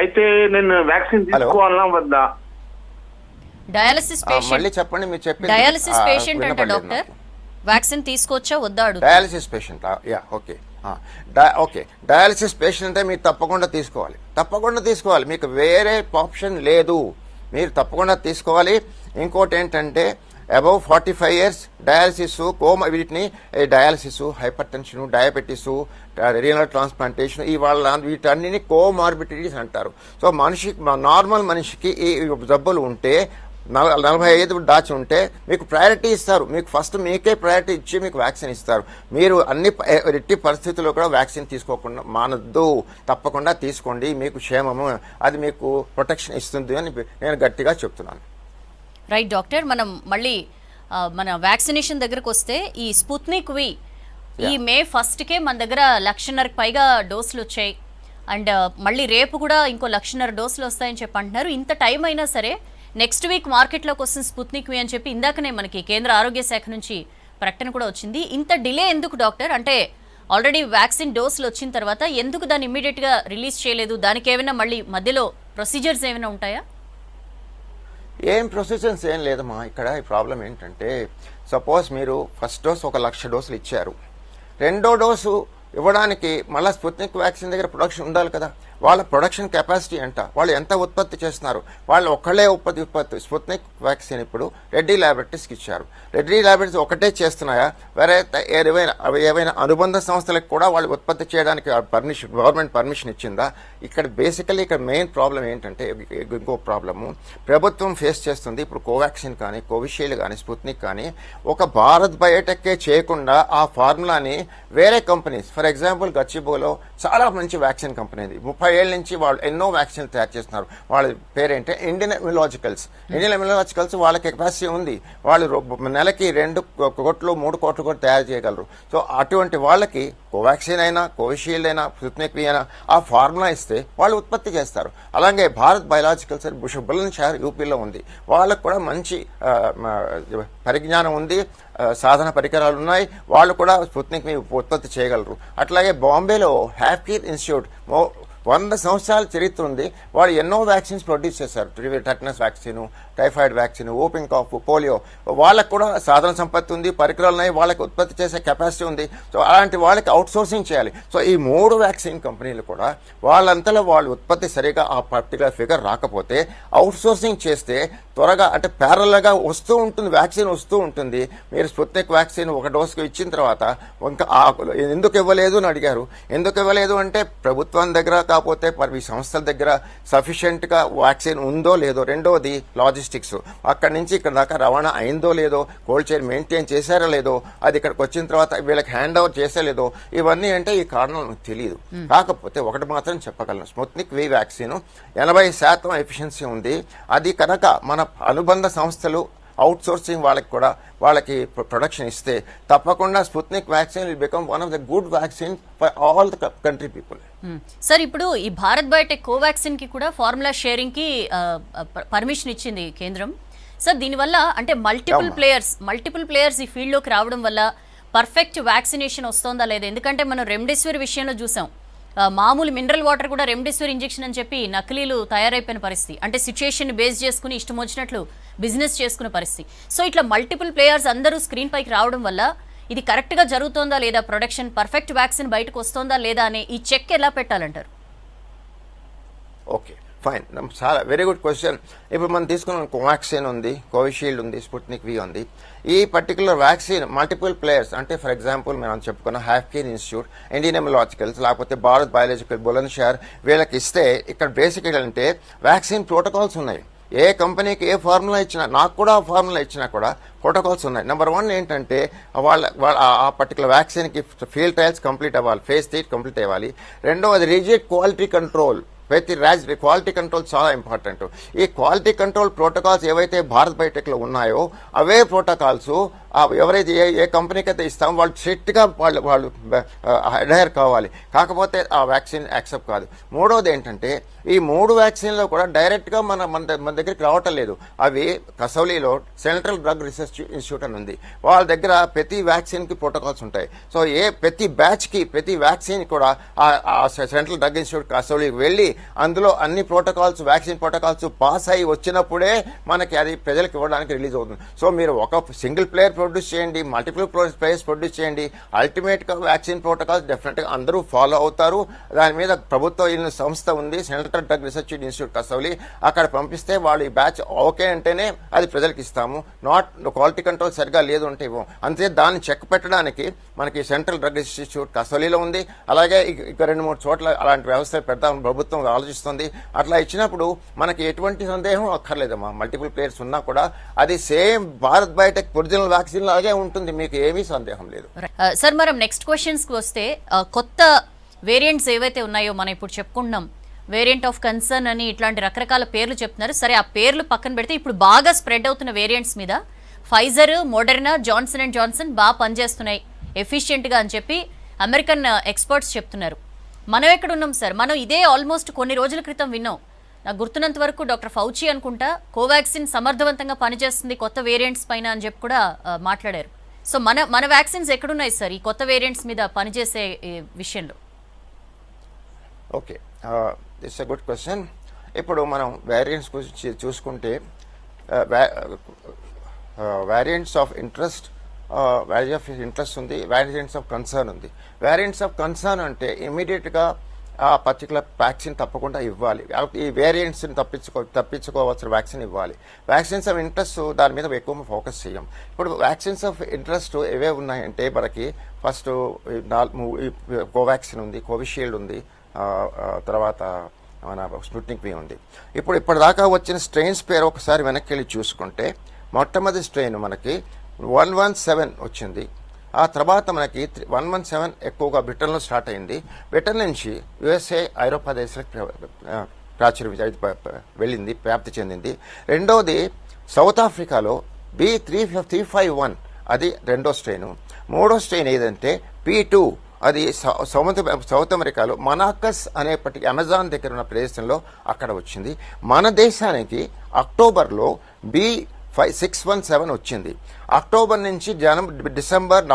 అయితే నేను వ్యాక్సిన్ తీసుకోవాలన్నా వద్దా? డయాలసిస్ పేషెంట్ మళ్ళీ చెప్పండి, మీరు చెప్పండి. డయాలసిస్ పేషెంట్ అంటే డాక్టర్ వ్యాక్సిన్ తీసుకోవచ్చా వద్దా అడుగు. Dialysis patient, okay. Dialysis patient అంటే మీరు తప్పకుండా తీసుకోవాలి. మీకు వేరే ఆప్షన్ లేదు, మీరు తప్పకుండా తీసుకోవాలి. ఇంకోటి ఏంటంటే అబౌవ్ 45 years డయాలసిస్, వీటిని dialysis, hyper tension, diabetes, renal transplantation, వీటన్నిటిని కోమార్బిడిటీస్ అంటారు. సో నార్మల్ మనిషికి ఈ జబ్బులు ఉంటే 45 దాచి ఉంటే మీకు ప్రయారిటీ ఇస్తారు. మీకు ఫస్ట్ మీకే ప్రయారిటీ ఇచ్చి మీకు వ్యాక్సిన్ ఇస్తారు. మీరు ఎట్టి పరిస్థితుల్లో కూడా వ్యాక్సిన్ తీసుకోకుండా మానద్దు, తప్పకుండా తీసుకోండి. మీకు క్షేమము, అది మీకు ప్రొటెక్షన్ ఇస్తుంది అని నేను గట్టిగా చెప్తున్నాను. రైట్ డాక్టర్, మనం మళ్ళీ మన వ్యాక్సినేషన్ దగ్గరకు వస్తే ఈ స్పుత్నిక్ వి ఈ మే 1కే మన దగ్గర 1,50,000కి పైగా డోసులు వచ్చాయి. అండ్ మళ్ళీ రేపు కూడా ఇంకో 1,50,000 డోసులు వస్తాయని చెప్పి అంటున్నారు. ఇంత టైం అయినా సరే నెక్స్ట్ వీక్ మార్కెట్లోకి వస్తుంది స్పుత్నిక్ వి అని చెప్పి ఇందాకనే మనకి కేంద్ర ఆరోగ్య శాఖ నుంచి ప్రకటన కూడా వచ్చింది. ఇంత డిలే ఎందుకు డాక్టర్? అంటే ఆల్రెడీ వ్యాక్సిన్ డోసులు వచ్చిన తర్వాత ఎందుకు దాన్ని ఇమ్మీడియట్గా రిలీజ్ చేయలేదు? దానికి ఏమైనా మళ్ళీ మధ్యలో ప్రొసీజర్స్ ఏమైనా ఉంటాయా? ఏం ప్రొసీజర్స్ ఏం లేదమ్మా. ఇక్కడ ఈ ప్రాబ్లం ఏంటంటే సపోజ్ మీరు ఫస్ట్ డోస్ 1,00,000 డోసులు ఇచ్చారు, రెండో డోసు ఇవ్వడానికి మళ్ళీ స్పుత్నిక్ వ్యాక్సిన్ దగ్గర ప్రొడక్షన్ ఉండాలి కదా. వాళ్ళ ప్రొడక్షన్ కెపాసిటీ ఎంత, వాళ్ళు ఎంత ఉత్పత్తి చేస్తున్నారు, వాళ్ళు ఒక్కళ్ళే ఉత్పత్తి స్పుత్నిక్ వ్యాక్సిన్ ఇప్పుడు రెడ్డి ల్యాబొరేటరీస్కి ఇచ్చారు. రెడ్డి ల్యాబొరేటరీస్ ఒకటే చేస్తున్నాయా, వేరే ఏవైనా అనుబంధ సంస్థలకు కూడా వాళ్ళు ఉత్పత్తి చేయడానికి పర్మిషన్ గవర్నమెంట్ పర్మిషన్ ఇచ్చిందా? ఇక్కడ బేసికలీ ఇక్కడ మెయిన్ ప్రాబ్లం ఏంటంటే ఇంకో ప్రాబ్లము ప్రభుత్వం ఫేస్ చేస్తుంది. ఇప్పుడు కోవాక్సిన్ కానీ కోవిషీల్డ్ కానీ స్పుత్నిక్ కానీ ఒక భారత్ బయోటెక్కే చేయకుండా ఆ ఫార్ములాని వేరే కంపెనీస్, ఫర్ ఎగ్జాంపుల్ గచ్చిబోలో చాలా మంచి వ్యాక్సిన్ కంపెనీ ఇది, 30 ఏళ్ళ నుంచి వాళ్ళు ఎన్నో వ్యాక్సిన్లు తయారు చేస్తున్నారు. వాళ్ళ పేరేంటే ఇండియన్ ఇమ్యునాలజికల్స్. ఇండియన్ ఇమ్యునాలజికల్స్ వాళ్ళకి కెపాసిటీ ఉంది, వాళ్ళు నెలకి 2 కోట్లు 3 కోట్లు కూడా తయారు చేయగలరు. సో అటువంటి వాళ్ళకి కోవాక్సిన్ అయినా కోవిషీల్డ్ అయినా స్పుత్నిక్ వి అయినా ఆ ఫార్ములా ఇస్తే వాళ్ళు ఉత్పత్తి చేస్తారు. అలాగే భారత్ బయోలాజికల్స్ బులంద్షహర్ యూపీలో ఉంది, వాళ్ళకు కూడా మంచి పరిజ్ఞానం ఉంది, సాధన పరికరాలు ఉన్నాయి, వాళ్ళు కూడా స్పుత్నిక్ ని ఉత్పత్తి చేయగలరు. అట్లాగే బాంబేలో హ్యాపీర్ ఇన్స్టిట్యూట్ 100 సంవత్సరాల చరిత్ర ఉంది, వాళ్ళు ఎన్నో వ్యాక్సిన్స్ ప్రొడ్యూస్ చేశారు. Tetanus vaccine, typhoid vaccine, whooping cough, polio. వాళ్ళకు కూడా సాధన సంపత్తి ఉంది, పరికరాలు ఉన్నాయి, వాళ్ళకి ఉత్పత్తి చేసే కెపాసిటీ ఉంది. సో అలాంటి వాళ్ళకి అవుట్ సోర్సింగ్ చేయాలి. సో ఈ 3 వ్యాక్సిన్ కంపెనీలు కూడా వాళ్ళంతలో వాళ్ళు ఉత్పత్తి సరిగా ఆ పర్టికులర్ ఫిగర్ రాకపోతే అవుట్ సోర్సింగ్ చేస్తే త్వరగా అంటే ప్యారల్గా వస్తూ ఉంటుంది, వ్యాక్సిన్ వస్తూ ఉంటుంది. మీరు స్పుత్నిక్ వ్యాక్సిన్ 1 డోసుకు ఇచ్చిన తర్వాత ఇంకా ఎందుకు ఇవ్వలేదు అని అడిగారు. ఎందుకు ఇవ్వలేదు అంటే ప్రభుత్వం దగ్గర కాకపోతే ఈ సంస్థల దగ్గర సఫిషియెంట్గా వ్యాక్సిన్ ఉందో లేదో, రెండోది లాజిస్టిక్స్, అక్కడి నుంచి ఇక్కడ దాకా రవాణా అయిందో లేదో, కోల్డ్ చైన్ మెయింటైన్ చేశారో లేదో, అది ఇక్కడికి వచ్చిన తర్వాత వీళ్ళకి హ్యాండ్ ఓవర్ చేసేలేదో, ఇవన్నీ అంటే ఈ కారణం నాకు తెలియదు. కాకపోతే ఒకటి మాత్రం చెప్పగలను, స్పుత్నిక్ వి వ్యాక్సిన్ 80% ఎఫిషియన్సీ ఉంది. అది కనుక మన అనుబంధ సంస్థలు అవుట్ సోర్సింగ్ వాళ్ళకి ప్రొడక్షన్ ఇస్తే తప్పకుండా Sputnik vaccine will become one of the good vaccine for all the country people. Sir ఇప్పుడు ఈ భారత్ బయోటెక్ కోవాక్సిన్ కి కూడా ఫార్ములా షేరింగ్ కి పర్మిషన్ ఇచ్చింది కేంద్రం. సార్ దీనివల్ల అంటే మల్టిపుల్ ప్లేయర్స్ ఈ ఫీల్డ్ లోకి రావడం వల్ల పర్ఫెక్ట్ వ్యాక్సినేషన్ వస్తుందా లేదా? ఎందుకంటే మనం రెమ్డెసివిర్ విషయంలో చూసాం, మామూలు మినరల్ వాటర్ కూడా రెమ్డెసివిర్ ఇంజెక్షన్ అని చెప్పి నకిలీలు తయారైపోయిన పరిస్థితి. అంటే సిచ్యుయేషన్ బేస్ చేసుకుని ఇష్టం వచ్చినట్లు బిజినెస్ చేసుకునే పరిస్థితి. సో ఇట్లా మల్టిపుల్ ప్లేయర్స్ అందరూ స్క్రీన్ పైకి రావడం వల్ల ఇది కరెక్ట్గా జరుగుతోందా లేదా, ప్రొడక్షన్ పర్ఫెక్ట్ వ్యాక్సిన్ బయటకు వస్తుందా లేదా అనే ఈ చెక్ ఎలా పెట్టాలంటారు? ఓకే ఫైన్, చాలా వెరీ గుడ్ క్వశ్చన్. ఇప్పుడు మనం తీసుకున్న కోవాక్సిన్ ఉంది, కోవిషీల్డ్ ఉంది, స్పుత్నిక్ వి ఉంది. ఈ పర్టికులర్ వ్యాక్సిన్ మల్టిపుల్ ప్లేయర్స్ అంటే ఫర్ ఎగ్జాంపుల్ మనం చెప్పుకున్న హ్యాఫ్కేర్ ఇన్స్టిట్యూట్, ఇండియన్ ఇమ్యునాలజికల్స్, లేకపోతే భారత్ బయోలాజికల్ బులంద్షహర్ వీళ్ళకి ఇస్తే ఇక్కడ బేసిక్గా అంటే వ్యాక్సిన్ ప్రోటోకాల్స్ ఉన్నాయి. ఏ కంపెనీకి ఏ ఫార్ములా ఇచ్చినా, నాకు కూడా ఆ ఫార్ములా ఇచ్చినా కూడా ప్రోటోకాల్స్ ఉన్నాయి. నెంబర్ 1 ఏంటంటే వాళ్ళ ఆ పర్టికులర్ వ్యాక్సిన్కి ఫీల్డ్ ట్రయల్స్ కంప్లీట్ అవ్వాలి, ఫేజ్ 3 కంప్లీట్ అవ్వాలి. రెండవది rigid quality control, quality control చాలా ఇంపార్టెంట్. ఈ క్వాలిటీ కంట్రోల్ ప్రోటోకాల్స్ ఏవైతే భారత్ బయోటెక్లో ఉన్నాయో అవే ప్రోటోకాల్స్ ఎవరైతే ఏ కంపెనీకి అయితే ఇస్తామో వాళ్ళు స్ట్రిక్ట్గా వాళ్ళు అడైర్ కావాలి, కాకపోతే ఆ వ్యాక్సిన్ యాక్సెప్ట్ కాదు. మూడవది ఏంటంటే ఈ 3 వ్యాక్సిన్లో కూడా డైరెక్ట్గా మన దగ్గరికి రావటం లేదు. అవి కసౌలీలో సెంట్రల్ డ్రగ్ రీసెర్చ్ ఇన్స్టిట్యూట్ అని ఉంది, వాళ్ళ దగ్గర ప్రతి వ్యాక్సిన్కి ప్రోటోకాల్స్ ఉంటాయి. సో ప్రతి బ్యాచ్కి ప్రతి వ్యాక్సిన్ కూడా సెంట్రల్ డ్రగ్ ఇన్స్టిట్యూట్ కసౌలీకి వెళ్ళి అందులో అన్ని ప్రోటోకాల్స్ వ్యాక్సిన్ ప్రోటోకాల్స్ పాస్ అయ్యి వచ్చినప్పుడే మనకి అది ప్రజలకు ఇవ్వడానికి రిలీజ్ అవుతుంది. సో మీరు ఒక సింగిల్ ప్లేయర్ ప్రొడ్యూస్ చేయండి, మల్టిపుల్ ప్లేయర్స్ ప్రొడ్యూస్ చేయండి, అల్టిమేట్గా వ్యాక్సిన్ ప్రోటోకాల్స్ డెఫినెట్గా అందరూ ఫాలో అవుతారు. దాని మీద ప్రభుత్వ సంస్థ ఉంది, central drug research institute Kasauli, అక్కడ పంపిస్తే వాళ్ళు ఈ బ్యాచ్ ఓకే అంటేనే అది ప్రజలకు ఇస్తాము. నాట్ క్వాలిటీ కంట్రోల్ సరిగా లేదు అంటే ఇవ్వం. అంతే దాన్ని చెక్ పెట్టడానికి మనకి సెంట్రల్ డ్రగ్ ఇన్స్టిట్యూట్ కసౌలీలో ఉంది. అలాగే ఇక 2-3 చోట్ల అలాంటి వ్యవస్థ పెడతాం ప్రభుత్వం ఆలోచిస్తుంది. అట్లా ఇచ్చినప్పుడు మనకి ఎటువంటి సందేహం అక్కర్లేదమ్మా. మల్టిపుల్ ప్లేయర్స్ ఉన్నా కూడా అది same Bharat Biotech original vaccine లాగే ఉంటుంది, మీకు ఏమీ సందేహం లేదు. సార్ మనం నెక్స్ట్ క్వశ్చన్స్ కి వస్తే కొత్త వేరియంట్స్ ఏవైతే ఉన్నాయో మనం ఇప్పుడు చెప్పుకుంటున్నాం, వేరియంట్ ఆఫ్ కన్సర్న్ అని ఇట్లాంటి రకరకాల పేర్లు చెప్తున్నారు. సరే ఆ పేర్లు పక్కన పెడితే ఇప్పుడు బాగా స్ప్రెడ్ అవుతున్న వేరియంట్స్ మీద Pfizer, Moderna, Johnson and Johnson బాగా పనిచేస్తున్నాయి ఎఫిషియెంట్గా అని చెప్పి అమెరికన్ ఎక్స్పర్ట్స్ చెప్తున్నారు. మనం ఎక్కడ ఉన్నాం సార్? మనం ఇదే ఆల్మోస్ట్ కొన్ని రోజుల క్రితం విన్నాం. నాకు గుర్తున్నంత వరకు డాక్టర్ ఫౌచి అనుకుంటా కోవాక్సిన్ సమర్థవంతంగా పనిచేస్తుంది కొత్త వేరియంట్స్ పైన అని చెప్పి కూడా మాట్లాడారు. సో మన వ్యాక్సిన్స్ ఎక్కడున్నాయి సార్ ఈ కొత్త వేరియంట్స్ మీద పనిచేసే విషయంలో? Okay, it's a good question. ఇప్పుడు మనం వేరియంట్స్ గురించి చూసుకుంటే వేరియంట్స్ ఆఫ్ ఇంట్రెస్ట్ ఉంది, వేరియంట్స్ ఆఫ్ కన్సర్న్ ఉంది. వేరియంట్స్ ఆఫ్ కన్సర్న్ అంటే ఇమీడియట్గా ఆ పర్టికులర్ వ్యాక్సిన్ తప్పకుండా ఇవ్వాలి. ఈ వేరియంట్స్ని తప్పించుకోవాల్సిన వ్యాక్సిన్ ఇవ్వాలి. వ్యాక్సిన్స్ ఆఫ్ ఇంట్రెస్ట్ దాని మీద ఎక్కువ ఫోకస్ చేయం. ఇప్పుడు వ్యాక్సిన్స్ ఆఫ్ ఇంట్రెస్ట్ ఏవే ఉన్నాయంటే మనకి ఫస్ట్ కోవాక్సిన్ ఉంది, కోవిషీల్డ్ ఉంది, తర్వాత మన స్పుట్నిక్ వి ఉంది. ఇప్పటిదాకా వచ్చిన స్ట్రెయిన్స్ పేరు ఒకసారి వెనక్కి వెళ్ళి చూసుకుంటే మొట్టమొదటి స్ట్రెయిన్ మనకి 117 వచ్చింది. ఆ తర్వాత మనకి 117 ఎక్కువగా బ్రిటన్లో స్టార్ట్ అయింది. బ్రిటన్ నుంచి యుఎస్ఏ, ఐరోపా దేశాలకు వెళ్ళింది, వ్యాప్తి చెందింది. రెండోది సౌత్ ఆఫ్రికాలో B351 అది రెండో స్ట్రెయిన్. మూడో స్ట్రెయిన్ ఏదంటే P2 అది సౌత్ అమెరికాలో మనాకస్ అనేప్పటికీ అమెజాన్ దగ్గర ఉన్న ప్రదేశంలో అక్కడ వచ్చింది. మన దేశానికి అక్టోబర్లో B617 వచ్చింది. అక్టోబర్ నుంచి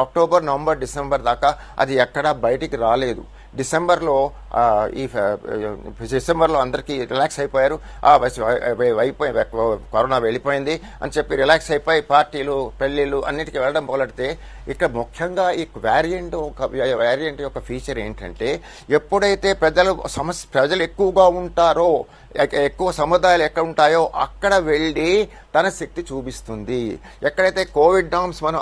అక్టోబర్, నవంబర్, డిసెంబర్ దాకా అది ఎక్కడా బయటికి రాలేదు. డిసెంబర్లో అందరికీ రిలాక్స్ అయిపోయారు. కరోనా వెళ్ళిపోయింది అని చెప్పి రిలాక్స్ అయిపోయి పార్టీలు, పెళ్లిళ్ళు అన్నిటికీ వెళ్ళడం మొదలెడితే ఇక్కడ ముఖ్యంగా ఈ వేరియంట్ యొక్క ఫీచర్ ఏంటంటే ఎప్పుడైతే ప్రజలు ఎక్కువగా ఉంటారో, ఎక్కువ సముదాయాలు ఎక్కడ ఉంటాయో అక్కడ వెళ్ళి తన శక్తి చూపిస్తుంది. ఎక్కడైతే కోవిడ్ నామ్స్ మనం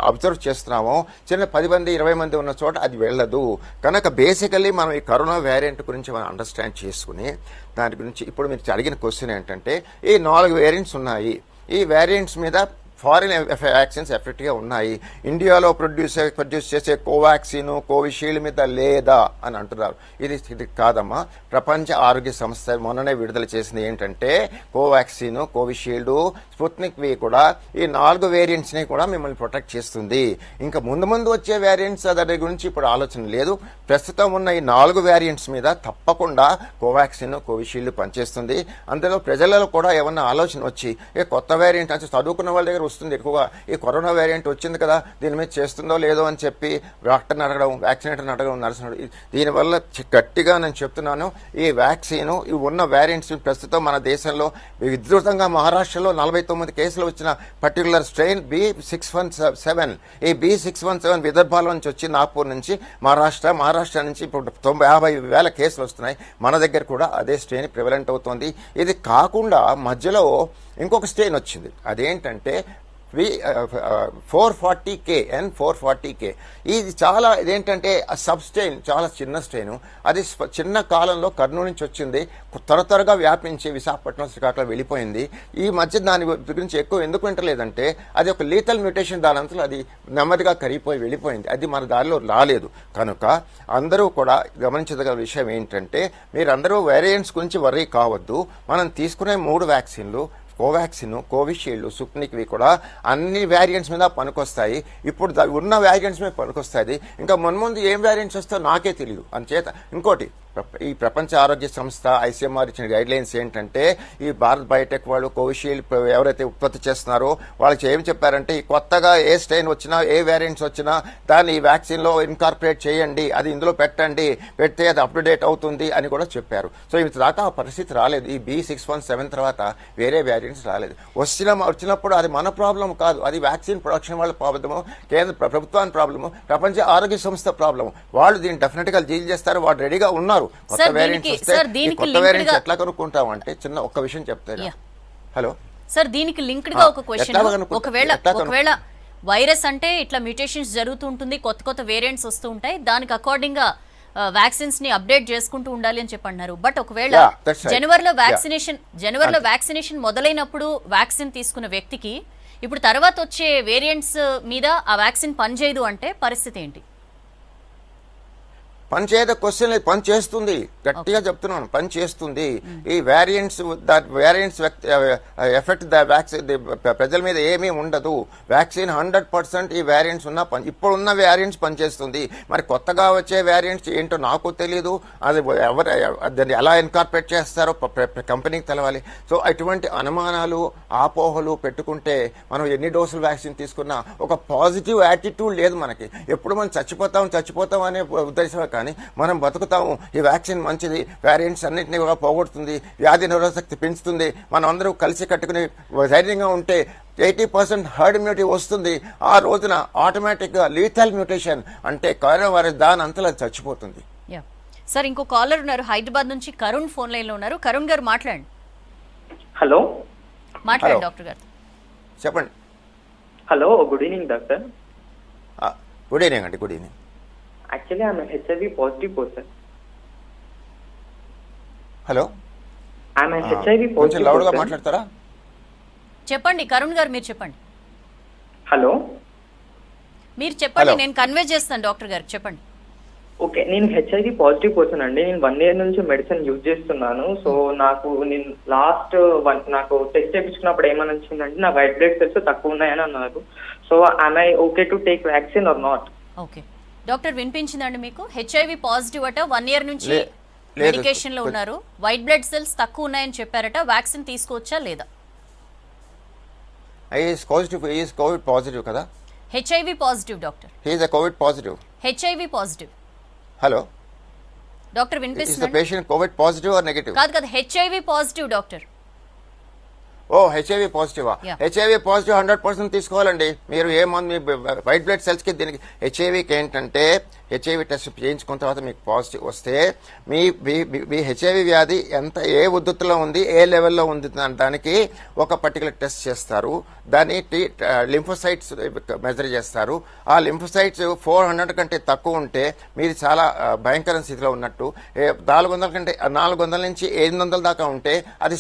అబ్జర్వ్ చేస్తున్నామో చిన్న 10 మంది 20 మంది ఉన్న చోట అది వెళ్ళదు. కనుక బేసికల్లీ మనం ఈ కరోనా వేరియంట్ గురించి మనం అండర్స్టాండ్ చేసుకుని దాని గురించి ఇప్పుడు మీరు అడిగిన క్వశ్చన్ ఏంటంటే ఈ 4 వేరియంట్స్ ఉన్నాయి. ఈ వేరియంట్స్ మీద ఫారిన్ వ్యాక్సిన్స్ ఎఫెక్ట్గా ఉన్నాయి. ఇండియాలో ప్రొడ్యూస్ చేసే కోవాక్సిన్, కోవిషీల్డ్ మీద లేదా అని అంటున్నారు. ఇది కాదమ్మా. ప్రపంచ ఆరోగ్య సంస్థ మొన్ననే విడుదల చేసింది ఏంటంటే కోవాక్సిన్, కోవిషీల్డ్, స్పుట్నిక్ వి కూడా ఈ 4 వేరియంట్స్ని కూడా మిమ్మల్ని ప్రొటెక్ట్ చేస్తుంది. ఇంకా ముందు వచ్చే వేరియంట్స్ దాని గురించి ఇప్పుడు ఆలోచన లేదు. ప్రస్తుతం ఉన్న ఈ 4 వేరియంట్స్ మీద తప్పకుండా కోవాక్సిన్, కోవిషీల్డ్ పనిచేస్తుంది. అందులో ప్రజలలో కూడా ఏమన్నా ఆలోచన వచ్చి కొత్త వేరియంట్ అంటే చదువుకున్న వాళ్ళ దగ్గర వస్తుంది ఎక్కువగా, ఈ కరోనా వేరియంట్ వచ్చింది కదా దీని మీద చేస్తుందో లేదో అని చెప్పి డాక్టర్ని అడగడం, వ్యాక్సినేటర్ని అడగడం, నర్సుని. దీనివల్ల గట్టిగా నేను చెప్తున్నాను, ఈ వ్యాక్సిన్ ఈ ఉన్న వేరియంట్స్ ప్రస్తుతం మన దేశంలో విస్తృతంగా మహారాష్ట్రలో 49 కేసులు వచ్చిన పర్టికులర్ స్ట్రెయిన్ B617. ఈ B617 విదర్భాల నుంచి వచ్చి నాగ్పూర్ నుంచి మహారాష్ట్ర నుంచి ఇప్పుడు 50,000 కేసులు వస్తున్నాయి. మన దగ్గర కూడా అదే స్ట్రెయిన్ ప్రివలెంట్ అవుతోంది. ఇది కాకుండా మధ్యలో ఇంకొక స్ట్రెయిన్ వచ్చింది. అదేంటంటే N440K. ఇది చాలా ఇదేంటంటే సబ్ స్ట్రెయిన్, చాలా చిన్న స్ట్రెయిన్. అది చిన్న కాలంలో కర్నూలు నుంచి వచ్చింది, త్వరగా వ్యాపించి విశాఖపట్నం, శ్రీకాకుళం వెళ్ళిపోయింది. ఈ మధ్య దాని గురించి ఎక్కువ ఎందుకు వింటలేదంటే అది ఒక లీతల్ మ్యూటేషన్, దాని అంతలో అది నెమ్మదిగా కరిగిపోయి వెళ్ళిపోయింది. అది మన దారిలో రాలేదు. కనుక అందరూ కూడా గమనించదగల విషయం ఏంటంటే మీరందరూ వేరియంట్స్ గురించి వర్రీ కావద్దు. మనం తీసుకునే 3 వ్యాక్సిన్లు కోవాక్సిన్, కోవిషీల్డ్, స్పుట్నిక్ వి కూడా అన్ని వేరియంట్స్ మీద పనికొస్తాయి. ఇప్పుడు ఉన్న వేరియంట్స్ మీద పనికొస్తాయి. ఇంకా మున్ముందు ఏం వేరియంట్స్ వస్తాయో నాకే తెలియదు. అంచేత ఇంకోటి, ఈ ప్రపంచ ఆరోగ్య సంస్థ ICMR ఇచ్చిన గైడ్ లైన్స్ ఏంటంటే ఈ భారత్ బయోటెక్ వాళ్ళు కోవిషీల్డ్ ఎవరైతే ఉత్పత్తి చేస్తున్నారో వాళ్ళకి ఏం చెప్పారంటే ఈ కొత్తగా ఏ స్ట్రెయిన్ వచ్చినా, ఏ వేరియంట్స్ వచ్చినా దాన్ని ఈ వ్యాక్సిన్లో ఇన్కార్పొరేట్ చేయండి, అది ఇందులో పెడితే అది అప్ టు డేట్ అవుతుంది అని కూడా చెప్పారు. సో ఇది దాకా ఆ పరిస్థితి రాలేదు. ఈ B617 తర్వాత వేరే వేరియంట్స్ రాలేదు. వచ్చినప్పుడు అది మన ప్రాబ్లం కాదు, అది వ్యాక్సిన్ ప్రొడక్షన్ వాళ్ళ ప్రాబ్లము, కేంద్ర ప్రభుత్వానికి ప్రాబ్లము, ప్రపంచ ఆరోగ్య సంస్థ ప్రాబ్లము. వాళ్ళు దీన్ని డెఫినెట్ గా డీల్ చేస్తారు. వాళ్ళు రెడీగా ఉన్నారు. కొత్త వేరియంట్స్ ఎట్లా కనుక్కుంటాం అంటే చిన్న ఒక్క విషయం చెప్తాను. హలో సార్, దీనికి లింక్డ్ గా ఒక క్వశ్చన్. ఒకవేళ వైరస్ అంటే ఇట్లా మ్యూటేషన్స్ జరుగుతూ ఉంటుంది, కొత్త వేరియంట్స్ వస్తూ ఉంటాయి, దానికి అకార్డింగ్ గా వ్యాక్సిన్స్ ని అప్డేట్ చేసుకుంటూ ఉండాలి అని చెప్పి అన్నారు. బట్ ఒకవేళ జనవరిలో వ్యాక్సినేషన్ మొదలైనప్పుడు వ్యాక్సిన్ తీసుకున్న వ్యక్తికి ఇప్పుడు తర్వాత వచ్చే వేరియంట్స్ మీద ఆ వ్యాక్సిన్ పనిచేయదు అంటే పరిస్థితి ఏంటి? పనిచేయదు క్వశ్చన్ లేదు, పని చేస్తుంది. గట్టిగా చెప్తున్నాను, పని చేస్తుంది. ఈ వేరియంట్స్ ఎఫెక్ట్ ద వ్యాక్సిన్ ప్రజల మీద ఏమీ ఉండదు. వ్యాక్సిన్ 100% ఈ వేరియంట్స్ ఇప్పుడున్న వేరియంట్స్ పనిచేస్తుంది. మరి కొత్తగా వచ్చే వేరియంట్స్ ఏంటో నాకు తెలియదు, అది దాన్ని ఎలా ఇన్కార్పొరేట్ చేస్తారో కంపెనీకి తెలవాలి. సో అటువంటి అనుమానాలు ఆపోహలు పెట్టుకుంటే మనం ఎన్ని డోసులు వ్యాక్సిన్ తీసుకున్నా ఒక పాజిటివ్ యాటిట్యూడ్ లేదు మనకి. ఎప్పుడు మనం చచ్చిపోతాం అనే ఉద్దేశమే కానీ మనం బతుకుతాము, ఈ వ్యాక్సిన్ మంచిది, వేరియంట్స్ అన్నింటినీ పోగొడుతుంది, వ్యాధి నిరోధశక్తి పెంచుతుంది, మనం అందరూ కలిసి కట్టుకుని ధైర్యంగా ఉంటే 80% హర్డ్ ఇమ్యూనిటీ వస్తుంది. ఆ రోజున ఆటోమేటిక్గా లీథల్ మ్యూటేషన్ అంటే కరోనా వైరస్ దాని అంతలా చచ్చిపోతుంది. సార్ ఇంకో కాలర్ ఉన్నారు హైదరాబాద్ నుంచి, కరుణ్ ఫోన్ లైన్ లో ఉన్నారు. కరుణ్ గారు మాట్లాడండి. హలో మాట్లాడండి డాక్టర్ గారు. చెప్పండి. Hello, good evening doctor. Good evening అండి. Good evening. Actually I'm HIV positive person. Hello, I'm HIV కొంచెం పాజిటివ్ లౌడ్గా పర్సన్. మాట్లాడతారా? చెప్పండి కరుణ్ గారు, మీరు చెప్పండి. హలో, మీరు చెప్పండి, Hello. నేను కన్వే చేస్తాను డాక్టర్ గారు, చెప్పండి. ఓకే, నేను హెచ్ఐవి పాజిటివ్ పర్సన్ అండి. నేను 1 year నుంచి మెడిసిన్ యూజ్ చేస్తున్నాను. సో నేను లాస్ట్ నాకు టెస్ట్ చేయించుకున్నప్పుడు ఏమని వచ్చిందంటే నా వైట్ బ్లడ్ సెల్స్ తక్కువ ఉన్నాయని అన్నారు. So I'm I okay to take vaccine or not? Okay doctor, వినిపించిందండి మీకు? హెచ్ఐవి పాజిటివ్ అట, 1 year నుంచి లేదు. మెడికేషన్ లో ఉన్నారు, వైట్ బ్లడ్ సెల్స్ తక్కువ ఉన్నాయని చెప్పారట, వ్యాక్సిన్ తీసుకోవచ్చా లేదా? ఈజ్ కోవిడ్ పాజిటివ్ కదా? HIV positive doctor. He is covid positive. HIV positive. Hello doctor is the వినిపిస్తుంది? Patient covid positive or negative? కాదు హెచ్ఐవి పాజిటివ్ డాక్టర్. ఓ హెచ్ఐవి పాజిటివా? Yeah. హెచ్ఐవి పాజిటివ్ 100% తీసుకోవాలండి. మీరు ఏ మందు మీ వైట్ బ్లడ్ సెల్స్ కి దీనికి హెచ్ఐవికి ఏంటంటే హెచ్ఐవి టెస్ట్ చేయించుకున్న తర్వాత మీకు పాజిటివ్ వస్తే మీ హెచ్ఐవి వ్యాధి ఏ ఉద్ధృతిలో ఉంది, ఏ లెవెల్లో ఉంది దానికి ఒక పర్టికులర్ టెస్ట్ చేస్తారు. దాన్ని లింఫోసైట్స్ మెజర్ చేస్తారు. ఆ లింఫోసైట్స్ 400 కంటే తక్కువ ఉంటే మీరు చాలా భయంకర స్థితిలో ఉన్నట్టు. 400 నుంచి 800 దాకా ఉంటే అది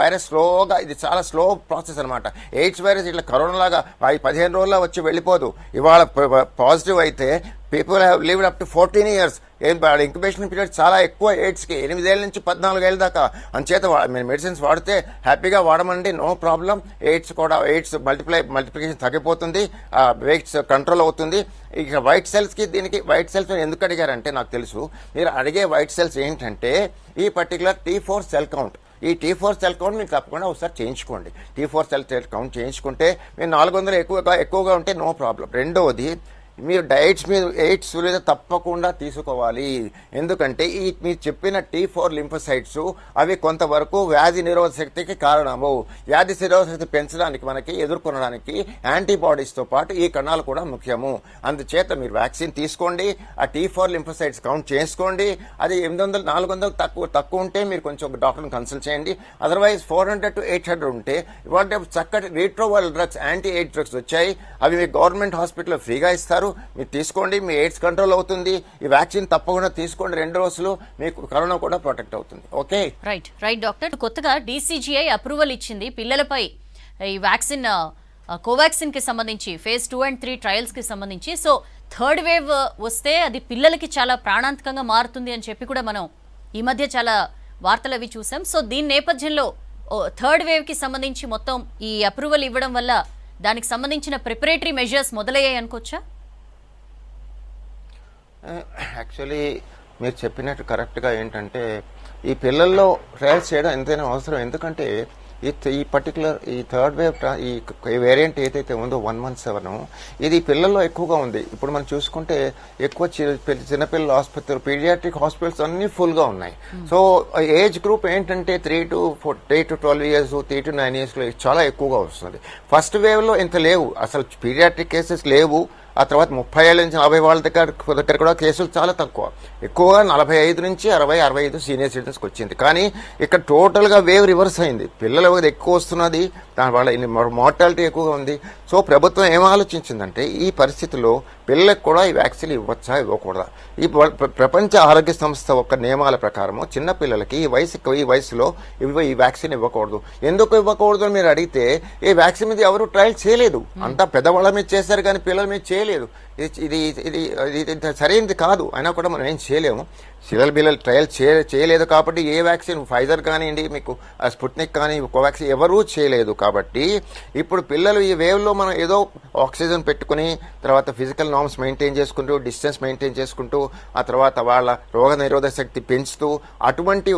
వైరస్ స్లోగా, ఇది చాలా స్లో ప్రాసెస్ అనమాట. ఎయిడ్స్ వైరస్ ఇట్లా కరోనా లాగా 15 రోజుల్లో వచ్చి వెళ్ళిపోదు. ఇవాళ పాజిటివ్ అయితే people have lived up to 14 years. Incubation period చాలా ఎక్కువ ఎయిడ్స్కి, 8 ఏళ్ళ నుంచి 14 ఏళ్ళ దాకా. అంచేత మీరు మెడిసిన్స్ వాడితే హ్యాపీగా వాడమండి, నో ప్రాబ్లం. ఎయిడ్స్ మల్టిప్లికేషన్ తగ్గిపోతుంది, వెయిట్స్ కంట్రోల్ అవుతుంది. ఇక వైట్ సెల్స్కి దీనికి వైట్ సెల్స్ ఎందుకు అడిగారంటే నాకు తెలుసు. మీరు అడిగే వైట్ సెల్స్ ఏంటంటే ఈ పర్టికులర్ T4 సెల్ కౌంట్. ఈ T4 సెల్ కౌంట్ మీరు తప్పకుండా ఒకసారి చేయించుకోండి. T4 సెల్ కౌంట్ చేయించుకుంటే మీరు 400 ఎక్కువగా ఉంటే నో ప్రాబ్లం. రెండవది, మీరు డైట్స్ మీద ఎయిడ్స్ మీద తప్పకుండా తీసుకోవాలి. ఎందుకంటే మీరు చెప్పిన T4 లింఫోసైట్స్ అవి కొంతవరకు వ్యాధి నిరోధక శక్తికి కారణము. వ్యాధి నిరోధక శక్తి పెంచడానికి మనకి ఎదుర్కొనడానికి యాంటీబాడీస్తో పాటు ఈ కణాలు కూడా ముఖ్యము. అందుచేత మీరు వ్యాక్సిన్ తీసుకోండి, ఆ T4 లింఫోసైట్స్ కౌంట్ చేసుకోండి. అది 800 400 తక్కువ ఉంటే మీరు కొంచెం డాక్టర్ని కన్సల్ట్ చేయండి. అదర్వైజ్ 400 to 800 ఉంటే ఇవాళ చక్కటి రీట్రోవైరల్ డ్రగ్స్, యాంటీ ఎయిడ్స్ డ్రగ్స్ వచ్చాయి. అవి మీ గవర్నమెంట్ హాస్పిటల్లో ఫ్రీగా ఇస్తారు. మీరు తీసుకోండి, మీ ఎయిడ్స్ కంట్రోల్ అవుతుంది. ఈ వ్యాక్సిన్ తప్పకుండా తీసుకోండి, 2 రోజులు మీకు కరోనా కూడా ప్రొటెక్ట్ అవుతుంది. Okay, right doctor. కొత్తగా DCGI అప్రూవల్ ఇచ్చింది పిల్లలపై ఈ వ్యాక్సిన్, కోవాక్సిన్ కి సంబంధించి phase 2 and 3 ట్రయల్స్ కి సంబంధించి. సో 3rd వేవ్ వస్తే అది పిల్లలకి చాలా ప్రాణాంతకంగా మారుతుంది అని చెప్పి కూడా మనం ఈ మధ్య చాలా వార్తలు అవి చూసాం. సో దీని నేపథ్యంలో 3rd వేవ్ కి సంబంధించి మొత్తం ఈ అప్రూవల్ ఇవ్వడం వల్ల దానికి సంబంధించిన ప్రిపరేటరీ మెజర్స్ మొదలయ్యాయి అనుకోవచ్చా? యాక్చువల్లీ మీరు చెప్పినట్టు కరెక్ట్గా ఏంటంటే ఈ పిల్లల్లో ట్రయల్స్ చేయడం ఎంతైనా అవసరం. ఎందుకంటే ఈ పర్టికులర్ ఈ 3rd వేవ్ ఈ వేరియంట్ ఏదైతే ఉందో 117 ఇది పిల్లల్లో ఎక్కువగా ఉంది. ఇప్పుడు మనం చూసుకుంటే ఎక్కువ చిన్నపిల్లల ఆసుపత్రులు, పీడియాట్రిక్ హాస్పిటల్స్ అన్ని ఫుల్గా ఉన్నాయి. సో ఏజ్ గ్రూప్ ఏంటంటే 3 to 12 years, 3 to 9 years చాలా ఎక్కువగా వస్తుంది. ఫస్ట్ వేవ్లో ఇంత లేవు, అసలు పీడియాట్రిక్ కేసెస్ లేవు. ఆ తర్వాత 30 ఏళ్ళ నుంచి 40 వాళ్ళ దగ్గర కూడా కేసులు చాలా తక్కువ. ఎక్కువగా 45 నుంచి 65 సీనియర్ సిటిజన్స్కి వచ్చింది. కానీ ఇక్కడ టోటల్గా వేవ్ రివర్స్ అయింది. పిల్లల ఎక్కువ వస్తున్నది, దానివల్ల మార్టాలిటీ ఎక్కువగా ఉంది. సో ప్రభుత్వం ఏం ఆలోచించిందంటే ఈ పరిస్థితిలో పిల్లలకు కూడా ఈ వ్యాక్సిన్ ఇవ్వచ్చా ఇవ్వకూడదా? ఈ ప్రపంచ ఆరోగ్య సంస్థ ఒక నియమాల ప్రకారము చిన్న పిల్లలకి ఈ వయసులో ఈ వ్యాక్సిన్ ఇవ్వకూడదు. ఎందుకు ఇవ్వకూడదు అని మీరు అడిగితే ఈ వ్యాక్సిన్ మీద ఎవరు ట్రయల్ చేయలేదు. అంతా పెద్దవాళ్ళ మీద చేశారు కానీ పిల్లల మీద చేయలేదు. ఇది ఇది ఇది సరైనది కాదు అయినా కూడా మనం ఏం చేయలేము. పిల్లలు ట్రయల్ చేయలేదు కాబట్టి ఏ వ్యాక్సిన్ ఫైజర్ కానివ్వండి, మీకు స్పుట్నిక్ కానీ కోవాక్సిన్ ఎవరూ చేయలేదు. కాబట్టి ఇప్పుడు పిల్లలు ఈ వేవ్లో మనం ఏదో ఆక్సిజన్ పెట్టుకుని తర్వాత ఫిజికల్ నార్మ్స్ మెయింటైన్ చేసుకుంటూ, డిస్టెన్స్ మెయింటైన్ చేసుకుంటూ, ఆ తర్వాత వాళ్ళ రోగ నిరోధక శక్తి పెంచుతూ అటువంటి